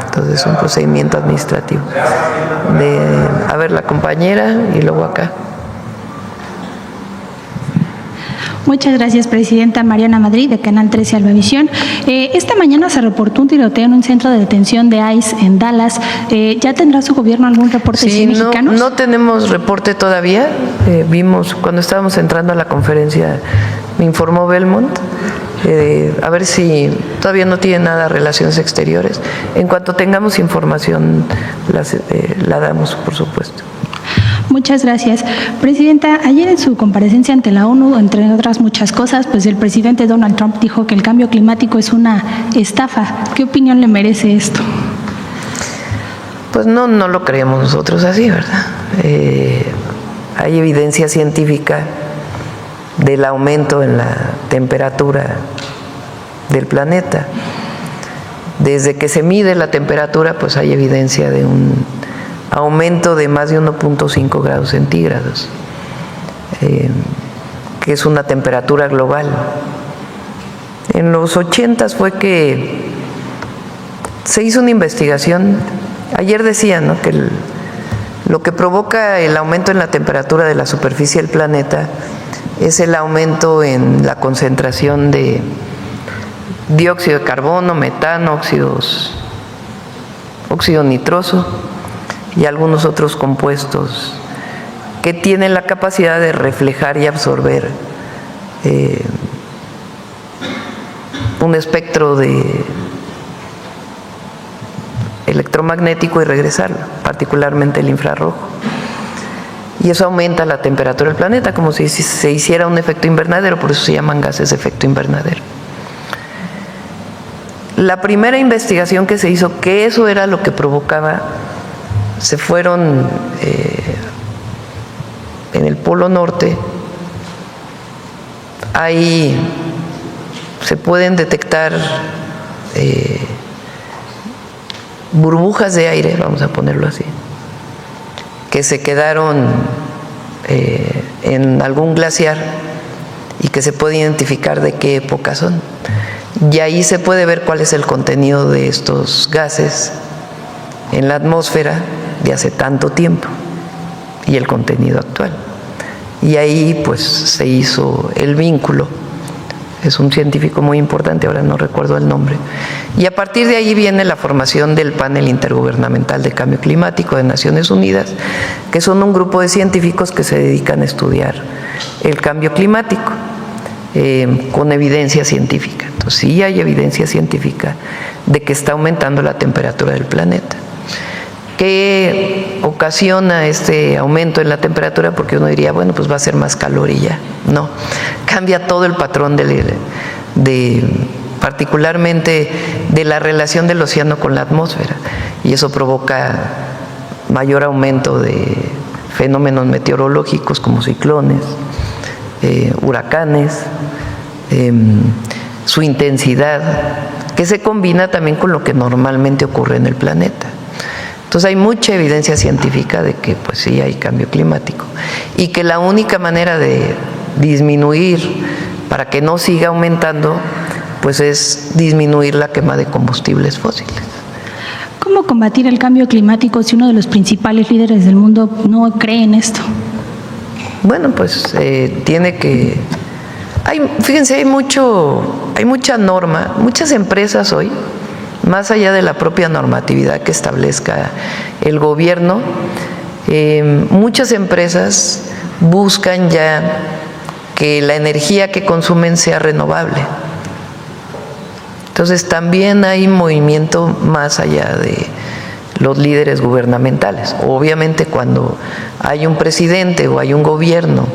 Entonces es un procedimiento administrativo. La compañera y luego acá. Muchas gracias, Presidenta. Mariana Madrid, de Canal 13 Albavisión. Esta mañana se reportó un tiroteo en un centro de detención de ICE en Dallas. ¿Ya tendrá su gobierno algún reporte de mexicanos? No tenemos reporte todavía. Vimos cuando estábamos entrando a la conferencia, me informó Belmont. A ver si todavía no tiene nada relaciones exteriores. En cuanto tengamos información, la damos, por supuesto. Muchas gracias. Presidenta, ayer en su comparecencia ante la ONU, entre otras muchas cosas, pues el presidente Donald Trump dijo que el cambio climático es una estafa. ¿Qué opinión le merece esto? Pues no lo creemos nosotros así, ¿verdad? Hay evidencia científica del aumento en la temperatura del planeta. Desde que se mide la temperatura, pues hay evidencia de un aumento de más de 1.5 grados centígrados, que es una temperatura global. En los 80s fue que se hizo una investigación. Ayer decía, ¿no?, que lo que provoca el aumento en la temperatura de la superficie del planeta es el aumento en la concentración de dióxido de carbono, metano, óxido nitroso y algunos otros compuestos que tienen la capacidad de reflejar y absorber un espectro de electromagnético y regresarlo, particularmente el infrarrojo. Y eso aumenta la temperatura del planeta, como si se hiciera un efecto invernadero, por eso se llaman gases de efecto invernadero. La primera investigación que se hizo, que eso era lo que provocaba, se fueron en el Polo Norte, ahí se pueden detectar burbujas de aire, vamos a ponerlo así, que se quedaron en algún glaciar y que se puede identificar de qué época son. Y ahí se puede ver cuál es el contenido de estos gases en la atmósfera de hace tanto tiempo y el contenido actual. Y ahí pues se hizo el vínculo. Es un científico muy importante, ahora no recuerdo el nombre. Y a partir de ahí viene la formación del Panel Intergubernamental de Cambio Climático de Naciones Unidas, que son un grupo de científicos que se dedican a estudiar el cambio climático con evidencia científica. Entonces sí hay evidencia científica de que está aumentando la temperatura del planeta. ¿Qué ocasiona este aumento en la temperatura? Porque uno diría, bueno, pues va a ser más calor y ya. No, cambia todo el patrón particularmente de la relación del océano con la atmósfera, y eso provoca mayor aumento de fenómenos meteorológicos como ciclones, huracanes, su intensidad, que se combina también con lo que normalmente ocurre en el planeta. Entonces hay mucha evidencia científica de que pues sí hay cambio climático y que la única manera de disminuir para que no siga aumentando pues es disminuir la quema de combustibles fósiles. ¿Cómo combatir el cambio climático si uno de los principales líderes del mundo no cree en esto? Bueno, pues tiene que... fíjense, hay mucha norma, muchas empresas hoy, más allá de la propia normatividad que establezca el gobierno, muchas empresas buscan ya que la energía que consumen sea renovable. Entonces también hay movimiento más allá de los líderes gubernamentales. Obviamente cuando hay un presidente o hay un gobierno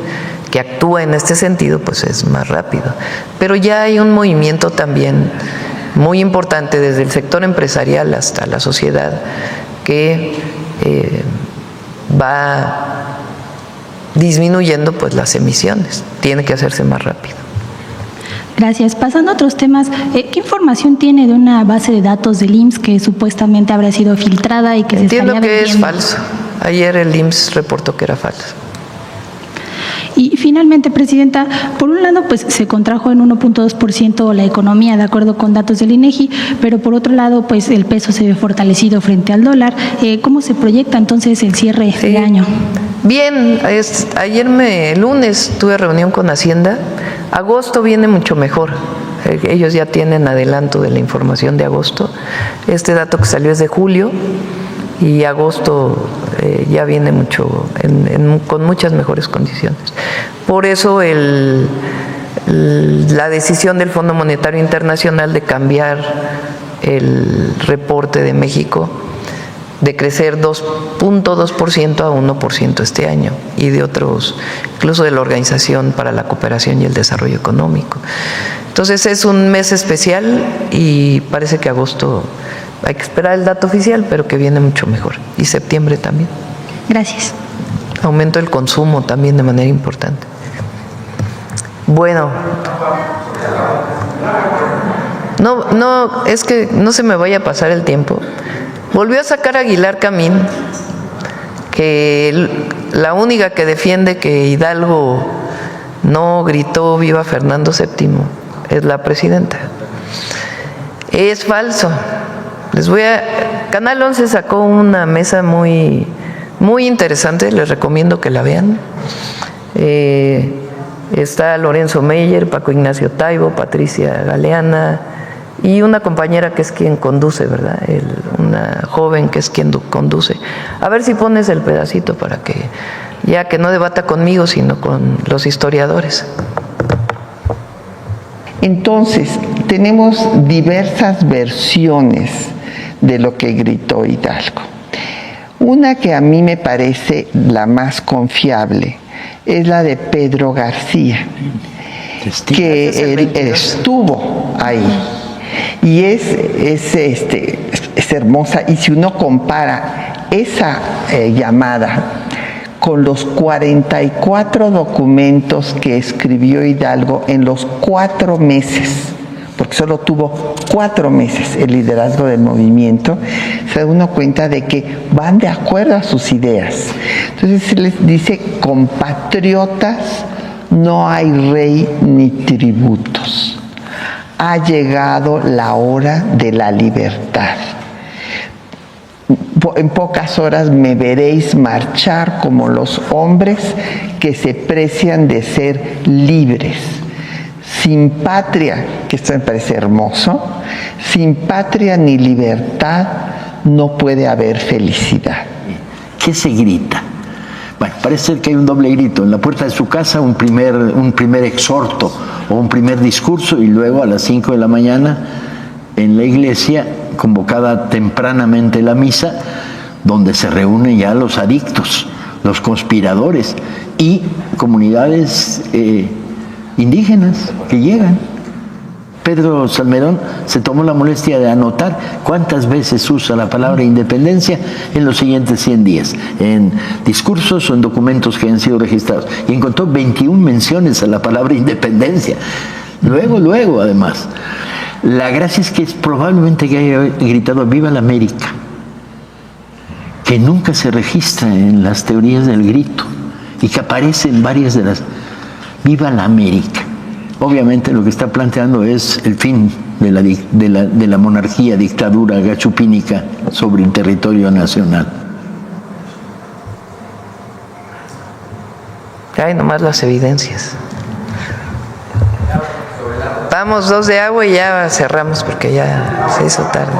que actúa en este sentido, pues es más rápido. Pero ya hay un movimiento también muy importante desde el sector empresarial hasta la sociedad que va disminuyendo pues las emisiones. Tiene que hacerse más rápido. Gracias. Pasando a otros temas, ¿qué información tiene de una base de datos del IMSS que supuestamente habrá sido filtrada y que Entiendo se que estaría es vendiendo? falso. Ayer el IMSS reportó que era falso. Y finalmente, Presidenta, por un lado, pues se contrajo en 1.2% la economía, de acuerdo con datos del INEGI, pero por otro lado, pues el peso se ve fortalecido frente al dólar. ¿Cómo se proyecta entonces el cierre de año? Bien, el lunes tuve reunión con Hacienda. Agosto viene mucho mejor. Ellos ya tienen adelanto de la información de agosto. Este dato que salió es de julio y agosto ya viene con muchas mejores condiciones. Por eso la decisión del Fondo Monetario Internacional de cambiar el reporte de México de crecer 2.2% a 1% este año, y de otros, incluso de la Organización para la Cooperación y el Desarrollo Económico. Entonces es un mes especial y parece que agosto, hay que esperar el dato oficial, pero que viene mucho mejor, y septiembre también. Gracias. Aumento el consumo también de manera importante. Bueno, no, es que no se me vaya a pasar el tiempo. Volvió a sacar Aguilar Camín, que la única que defiende que Hidalgo no gritó viva Fernando VII es la presidenta. Es falso. Canal 11 sacó una mesa muy, muy interesante, les recomiendo que la vean. Está Lorenzo Meyer, Paco Ignacio Taibo, Patricia Galeana y una compañera que es quien conduce, ¿verdad? Una joven que es quien conduce. A ver si pones el pedacito para que, ya que no debata conmigo, sino con los historiadores. Entonces, tenemos diversas versiones de lo que gritó Hidalgo. Una que a mí me parece la más confiable es la de Pedro García, que él estuvo ahí. Y es hermosa, y si uno compara esa llamada con los 44 documentos que escribió Hidalgo en los 4 meses, porque solo tuvo 4 meses el liderazgo del movimiento, se da uno cuenta de que van de acuerdo a sus ideas. Entonces se les dice: compatriotas, no hay rey ni tributos. Ha llegado la hora de la libertad. En pocas horas me veréis marchar como los hombres que se precian de ser libres. Sin patria, que esto me parece hermoso, sin patria ni libertad no puede haber felicidad. ¿Qué se grita? Bueno, parece ser que hay un doble grito. En la puerta de su casa un primer exhorto o un primer discurso, y luego a las 5 de la mañana en la iglesia, convocada tempranamente la misa, donde se reúnen ya los adictos, los conspiradores y comunidades indígenas que llegan. Pedro Salmerón se tomó la molestia de anotar cuántas veces usa la palabra independencia en los siguientes 100 días, en discursos o en documentos que han sido registrados, y encontró 21 menciones a la palabra independencia. Luego, además. La gracia es que probablemente que haya gritado "Viva la América", que nunca se registra en las teorías del grito y que aparece en varias de las "Viva la América". Obviamente lo que está planteando es el fin de la monarquía, dictadura gachupínica sobre el territorio nacional. Hay nomás las evidencias. Vamos 2 de agua y ya cerramos porque ya se hizo tarde.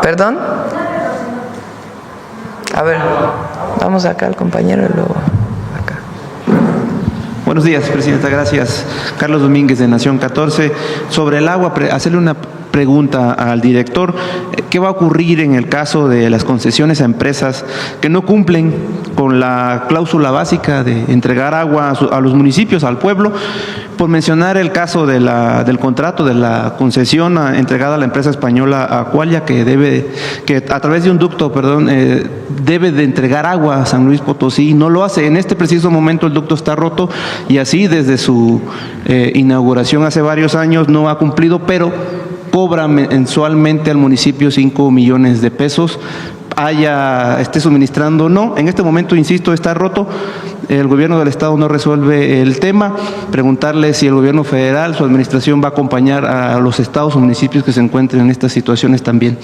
¿Perdón? A ver, vamos acá al compañero y luego acá. Buenos días, Presidenta, gracias. Carlos Domínguez, de Nación 14. Sobre el agua, hacerle una pregunta al director. ¿Qué va a ocurrir en el caso de las concesiones a empresas que no cumplen con la cláusula básica de entregar agua a los municipios, al pueblo? Por mencionar el caso del contrato de la concesión entregada a la empresa española Aqualia, que a través de un ducto, debe de entregar agua a San Luis Potosí, y no lo hace. En este preciso momento el ducto está roto, y así desde su inauguración hace varios años no ha cumplido, pero cobra mensualmente al municipio 5 millones de pesos, esté suministrando o no. En este momento, insisto, está roto. El gobierno del estado no resuelve el tema. Preguntarle si el gobierno federal, su administración, va a acompañar a los estados o municipios que se encuentren en estas situaciones también.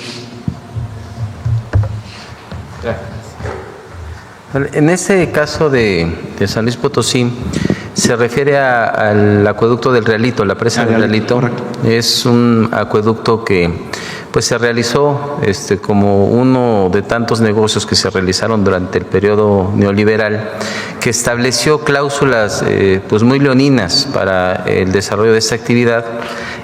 Gracias. En este caso de San Luis Potosí, se refiere al acueducto del Realito, la presa del Realito. Correcto. Es un acueducto que pues se realizó como uno de tantos negocios que se realizaron durante el periodo neoliberal, que estableció cláusulas pues muy leoninas para el desarrollo de esta actividad.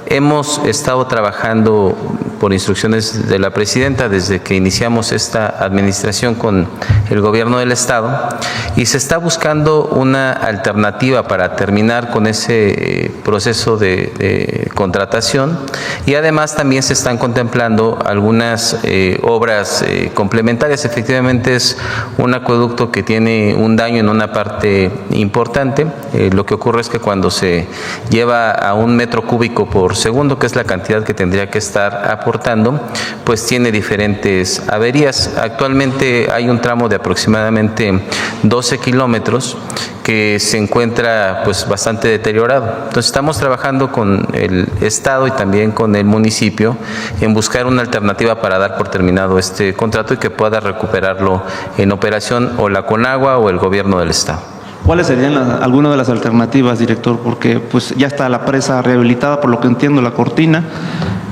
Hemos estado trabajando por instrucciones de la presidenta desde que iniciamos esta administración con el gobierno del estado y se está buscando una alternativa para terminar con ese proceso de contratación, y además también se están contemplando algunas obras complementarias. Efectivamente es un acueducto que tiene un daño en una parte importante. Lo que ocurre es que cuando se lleva a 1 metro cúbico por segundo, que es la cantidad que tendría que estar aportando, pues tiene diferentes averías. Actualmente hay un tramo de aproximadamente 12 kilómetros que se encuentra pues bastante deteriorado. Entonces estamos trabajando con el estado y también con el municipio en buscar una alternativa para dar por terminado este contrato y que pueda recuperarlo en operación o la Conagua o el gobierno del estado. ¿Cuáles serían algunas de las alternativas, director? Porque pues ya está la presa rehabilitada, por lo que entiendo, la cortina.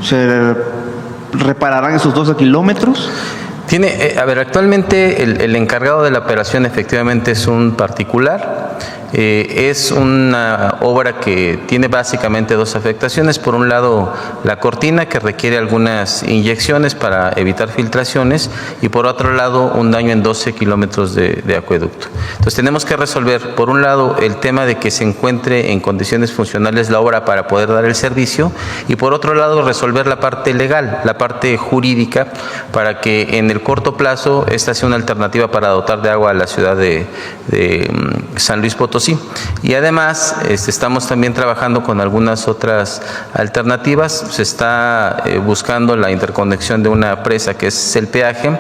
¿Se repararán esos 12 kilómetros? Actualmente el encargado de la operación efectivamente es un particular. Es una obra que tiene básicamente 2 afectaciones. Por un lado, la cortina, que requiere algunas inyecciones para evitar filtraciones, y por otro lado, un daño en 12 kilómetros de acueducto. Entonces tenemos que resolver, por un lado, el tema de que se encuentre en condiciones funcionales la obra para poder dar el servicio, y por otro lado, resolver la parte legal, la parte jurídica, para que en el corto plazo esta sea una alternativa para dotar de agua a la ciudad de San Luis Potosí. Y además estamos también trabajando con algunas otras alternativas. Se está buscando la interconexión de una presa que es el peaje,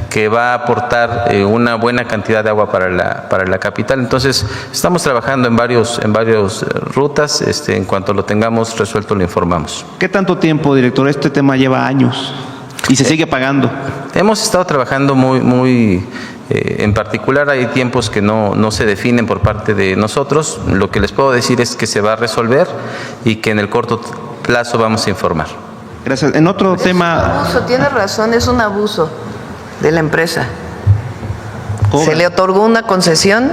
que va a aportar una buena cantidad de agua para la capital. Entonces estamos trabajando en varias rutas. En cuanto lo tengamos resuelto lo informamos. ¿Qué tanto tiempo, director? Este tema lleva años y se sigue pagando. Hemos estado trabajando muy en particular hay tiempos que no se definen por parte de nosotros. Lo que les puedo decir es que se va a resolver y que en el corto plazo vamos a informar. Gracias. En otro tema... Tiene razón, es un abuso de la empresa. Se le otorgó una concesión.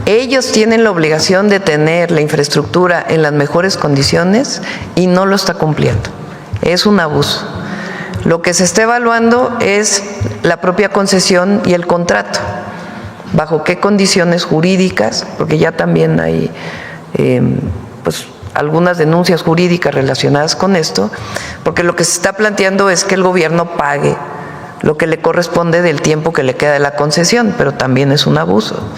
Ellos tienen la obligación de tener la infraestructura en las mejores condiciones y no lo está cumpliendo. Es un abuso. Lo que se está evaluando es la propia concesión y el contrato. ¿Bajo qué condiciones jurídicas? Porque ya también hay algunas denuncias jurídicas relacionadas con esto, porque lo que se está planteando es que el gobierno pague lo que le corresponde del tiempo que le queda de la concesión, pero también es un abuso.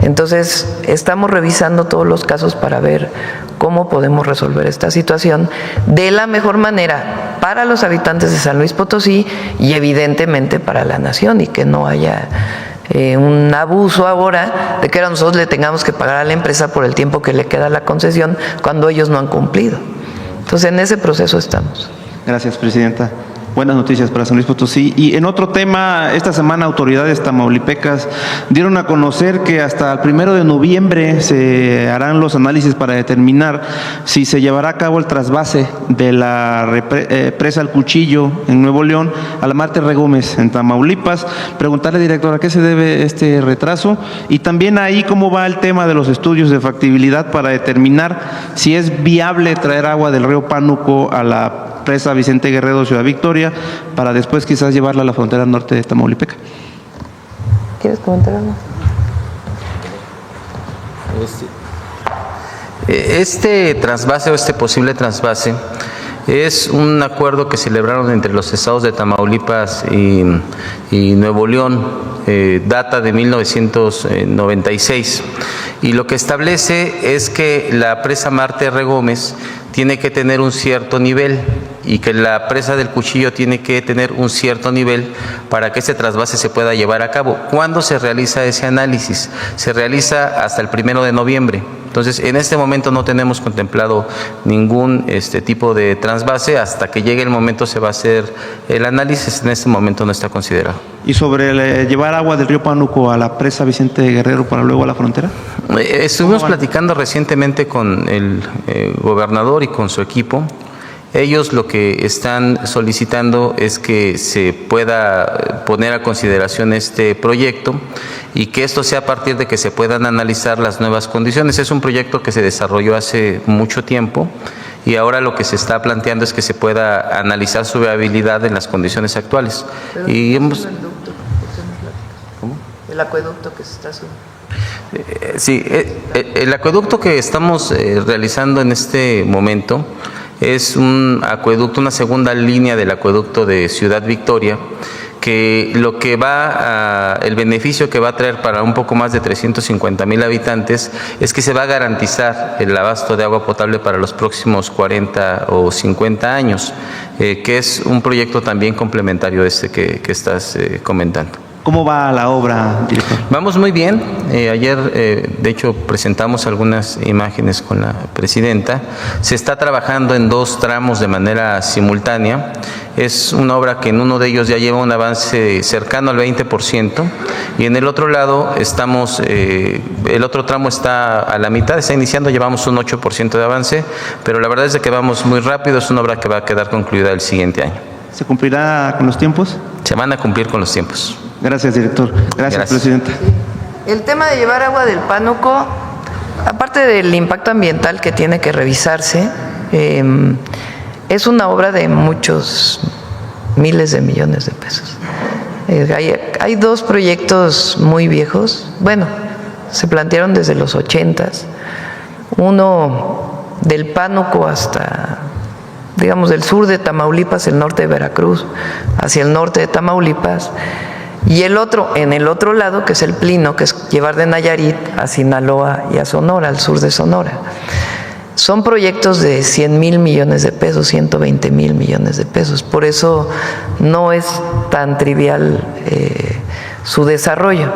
Entonces, estamos revisando todos los casos para ver cómo podemos resolver esta situación de la mejor manera para los habitantes de San Luis Potosí y evidentemente para la nación, y que no haya un abuso ahora de que ahora nosotros le tengamos que pagar a la empresa por el tiempo que le queda la concesión cuando ellos no han cumplido. Entonces, en ese proceso estamos. Gracias, presidenta. Buenas noticias para San Luis Potosí. Y en otro tema, esta semana autoridades tamaulipecas dieron a conocer que hasta el 1 de noviembre se harán los análisis para determinar si se llevará a cabo el trasvase de la presa El Cuchillo en Nuevo León a la Marte Regómez en Tamaulipas. Preguntarle, director, ¿a qué se debe este retraso? Y también ahí, ¿cómo va el tema de los estudios de factibilidad para determinar si es viable traer agua del río Pánuco a la presa Vicente Guerrero, Ciudad Victoria, para después quizás llevarla a la frontera norte de Tamaulipeca? ¿Quieres comentar algo? Este trasvase o este posible trasvase es un acuerdo que celebraron entre los estados de Tamaulipas y Nuevo León, data de 1996, y lo que establece es que la presa Marte Regómez tiene que tener un cierto nivel y que la presa del Cuchillo tiene que tener un cierto nivel para que ese trasvase se pueda llevar a cabo. ¿Cuándo se realiza ese análisis? Se realiza hasta el 1 de noviembre. Entonces, en este momento no tenemos contemplado ningún tipo de trasvase. Hasta que llegue el momento se va a hacer el análisis. En este momento no está considerado. ¿Y sobre llevar agua del río Pánuco a la presa Vicente Guerrero para luego a la frontera? Estuvimos platicando recientemente con el gobernador y con su equipo. Ellos lo que están solicitando es que se pueda poner a consideración este proyecto y que esto sea a partir de que se puedan analizar las nuevas condiciones. Es un proyecto que se desarrolló hace mucho tiempo y ahora lo que se está planteando es que se pueda analizar su viabilidad en las condiciones actuales. Y hemos... ¿Cómo? El acueducto que se está subiendo. Sí, el acueducto que estamos realizando en este momento es un acueducto, una segunda línea del acueducto de Ciudad Victoria, que lo que el beneficio que va a traer para un poco más de 350,000 habitantes es que se va a garantizar el abasto de agua potable para los próximos 40 o 50 años, que es un proyecto también complementario de este que estás comentando. ¿Cómo va la obra, director? Vamos muy bien. Ayer, de hecho, presentamos algunas imágenes con la presidenta. Se está trabajando en 2 tramos de manera simultánea. Es una obra que en uno de ellos ya lleva un avance cercano al 20% y en el otro lado el otro tramo está a la mitad, está iniciando, llevamos un 8% de avance, pero la verdad es que vamos muy rápido. Es una obra que va a quedar concluida el siguiente año. ¿Se cumplirá con los tiempos? Se van a cumplir con los tiempos. Gracias, director. Gracias. Presidenta. El tema de llevar agua del Pánuco, aparte del impacto ambiental que tiene que revisarse, es una obra de muchos miles de millones de pesos. Hay 2 proyectos muy viejos, bueno, se plantearon desde los 80s, uno del Pánuco hasta, digamos, del sur de Tamaulipas, el norte de Veracruz, hacia el norte de Tamaulipas, y el otro, en el otro lado, que es el Plino, que es llevar de Nayarit a Sinaloa y a Sonora, al sur de Sonora. Son proyectos de 100,000 millones de pesos, 120,000 millones de pesos. Por eso no es tan trivial su desarrollo.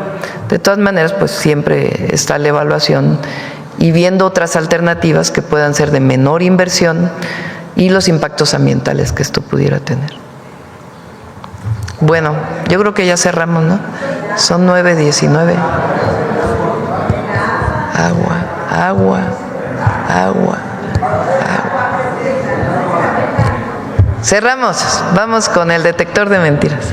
De todas maneras, pues siempre está la evaluación y viendo otras alternativas que puedan ser de menor inversión y los impactos ambientales que esto pudiera tener. Bueno, yo creo que ya cerramos, ¿no? Son 9:19. Agua. Cerramos. Vamos con el detector de mentiras.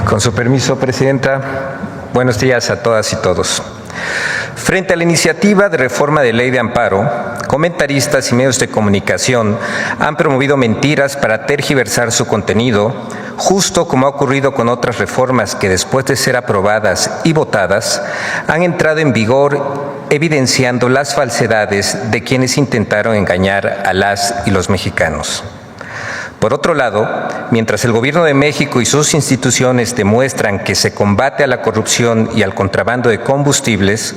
Con su permiso, Presidenta, buenos días a todas y todos. Frente a la iniciativa de reforma de ley de amparo, comentaristas y medios de comunicación han promovido mentiras para tergiversar su contenido, justo como ha ocurrido con otras reformas que después de ser aprobadas y votadas, han entrado en vigor evidenciando las falsedades de quienes intentaron engañar a las y los mexicanos. Por otro lado, mientras el Gobierno de México y sus instituciones demuestran que se combate a la corrupción y al contrabando de combustibles,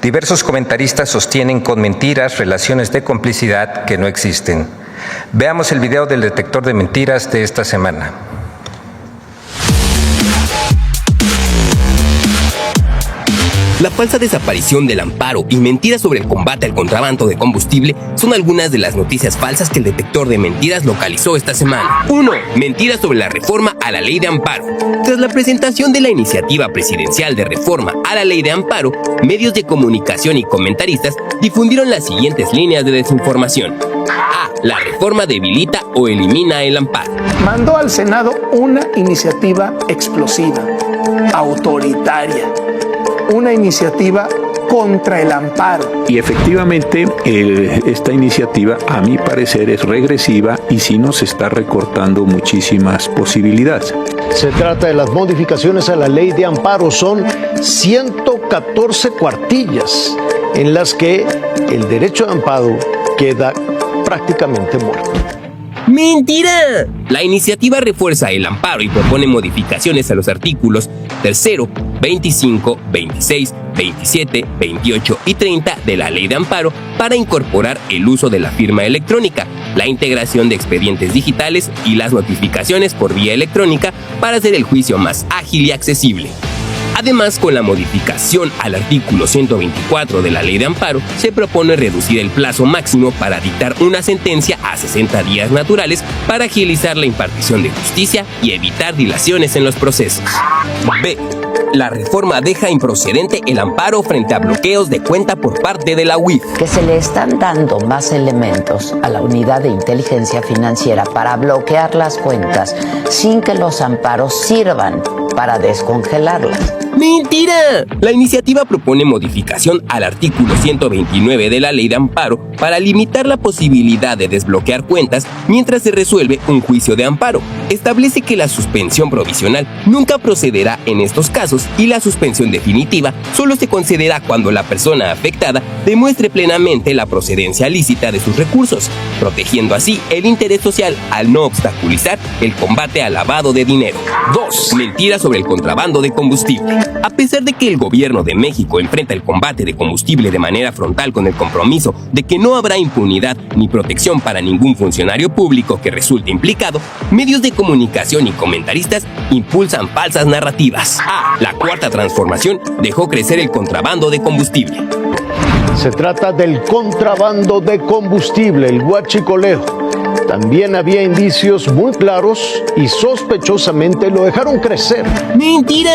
diversos comentaristas sostienen con mentiras relaciones de complicidad que no existen. Veamos el video del detector de mentiras de esta semana. La falsa desaparición del amparo y mentiras sobre el combate al contrabando de combustible son algunas de las noticias falsas que el detector de mentiras localizó esta semana. 1. Mentiras sobre la reforma a la ley de amparo. Tras la presentación de la iniciativa presidencial de reforma a la ley de amparo, medios de comunicación y comentaristas difundieron las siguientes líneas de desinformación. A. La reforma debilita o elimina el amparo. Mandó al Senado una iniciativa explosiva, autoritaria, una iniciativa contra el amparo. Y efectivamente, esta iniciativa, a mi parecer, es regresiva y sí nos está recortando muchísimas posibilidades. Se trata de las modificaciones a la ley de amparo. Son 114 cuartillas en las que el derecho de amparo queda prácticamente muerto. ¡Mentira! La iniciativa refuerza el amparo y propone modificaciones a los artículos 3, 25, 26, 27, 28 y 30 de la Ley de Amparo para incorporar el uso de la firma electrónica, la integración de expedientes digitales y las notificaciones por vía electrónica para hacer el juicio más ágil y accesible. Además, con la modificación al artículo 124 de la Ley de Amparo, se propone reducir el plazo máximo para dictar una sentencia a 60 días naturales para agilizar la impartición de justicia y evitar dilaciones en los procesos. B. La reforma deja improcedente el amparo frente a bloqueos de cuenta por parte de la UIF. Que se le están dando más elementos a la unidad de inteligencia financiera para bloquear las cuentas sin que los amparos sirvan para descongelarlas. ¡Mentira! La iniciativa propone modificación al artículo 129 de la Ley de Amparo para limitar la posibilidad de desbloquear cuentas mientras se resuelve un juicio de amparo. Establece que la suspensión provisional nunca procederá en estos casos y la suspensión definitiva solo se concederá cuando la persona afectada demuestre plenamente la procedencia lícita de sus recursos, protegiendo así el interés social al no obstaculizar el combate al lavado de dinero. 2. Mentiras sobre el contrabando de combustible. A pesar de que el gobierno de México enfrenta el combate de combustible de manera frontal con el compromiso de que no habrá impunidad ni protección para ningún funcionario público que resulte implicado, medios de comunicación y comentaristas impulsan falsas narrativas. La Cuarta Transformación dejó crecer el contrabando de combustible. Se trata del contrabando de combustible, el huachicoleo. También había indicios muy claros y sospechosamente lo dejaron crecer. ¡Mentira!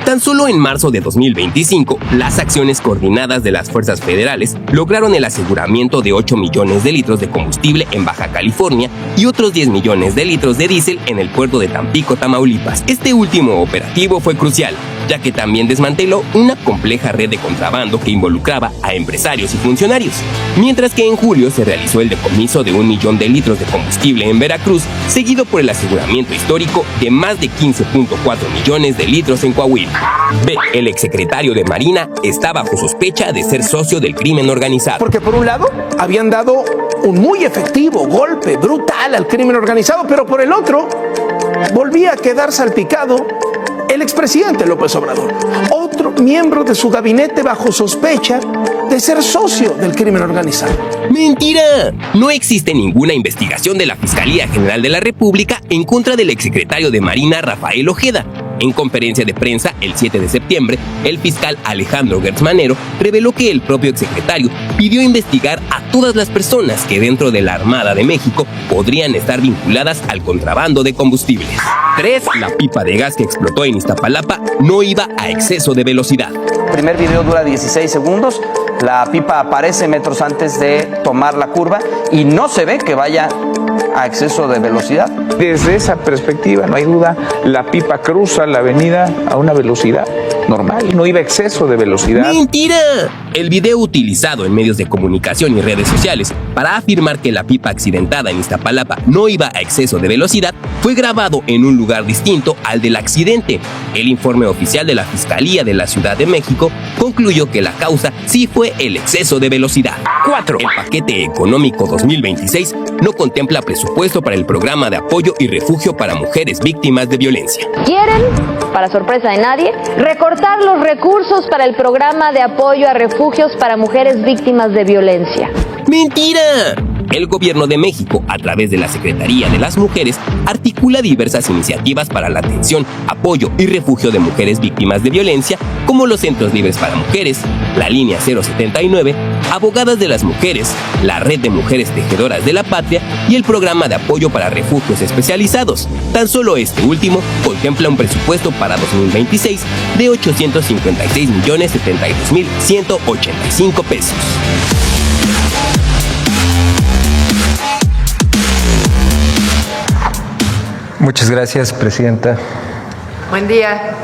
Tan solo en marzo de 2025, las acciones coordinadas de las fuerzas federales lograron el aseguramiento de 8 millones de litros de combustible en Baja California y otros 10 millones de litros de diésel en el puerto de Tampico, Tamaulipas. Este último operativo fue crucial, ya que también desmanteló una compleja red de contrabando que involucraba a empresarios y funcionarios. Mientras que en julio se realizó el decomiso de 1 millón de litros de combustible en Veracruz, seguido por el aseguramiento histórico de más de 15.4 millones de litros en Coahuila. B. El exsecretario de Marina está bajo sospecha de ser socio del crimen organizado. Porque por un lado habían dado un muy efectivo golpe brutal al crimen organizado, pero por el otro volvía a quedar salpicado el expresidente López Obrador, otro miembro de su gabinete bajo sospecha de ser socio del crimen organizado. ¡Mentira! No existe ninguna investigación de la Fiscalía General de la República en contra del exsecretario de Marina Rafael Ojeda. En conferencia de prensa el 7 de septiembre, el fiscal Alejandro Gertz Manero reveló que el propio exsecretario pidió investigar a todas las personas que dentro de la Armada de México podrían estar vinculadas al contrabando de combustible. 3. La pipa de gas que explotó en Iztapalapa no iba a exceso de velocidad. El primer video dura 16 segundos. La pipa aparece metros antes de tomar la curva y no se ve que vaya a exceso de velocidad. Desde esa perspectiva, no hay duda, la pipa cruza la avenida a una velocidad normal, no iba a exceso de velocidad. ¡Mentira! El video utilizado en medios de comunicación y redes sociales para afirmar que la pipa accidentada en Iztapalapa no iba a exceso de velocidad fue grabado en un lugar distinto al del accidente. El informe oficial de la Fiscalía de la Ciudad de México concluyó que la causa sí fue el exceso de velocidad. 4. El paquete económico 2026 no contempla presupuesto para el programa de apoyo y refugio para mujeres víctimas de violencia. Quieren, para sorpresa de nadie, recortar los recursos para el programa de apoyo a refugios para mujeres víctimas de violencia. ¡Mentira! El Gobierno de México, a través de la Secretaría de las Mujeres, articula diversas iniciativas para la atención, apoyo y refugio de mujeres víctimas de violencia, como los Centros Libres para Mujeres, la Línea 079, Abogadas de las Mujeres, la Red de Mujeres Tejedoras de la Patria y el Programa de Apoyo para Refugios Especializados. Tan solo este último contempla un presupuesto para 2026 de 856.072.185 pesos. Muchas gracias, Presidenta. Buen día.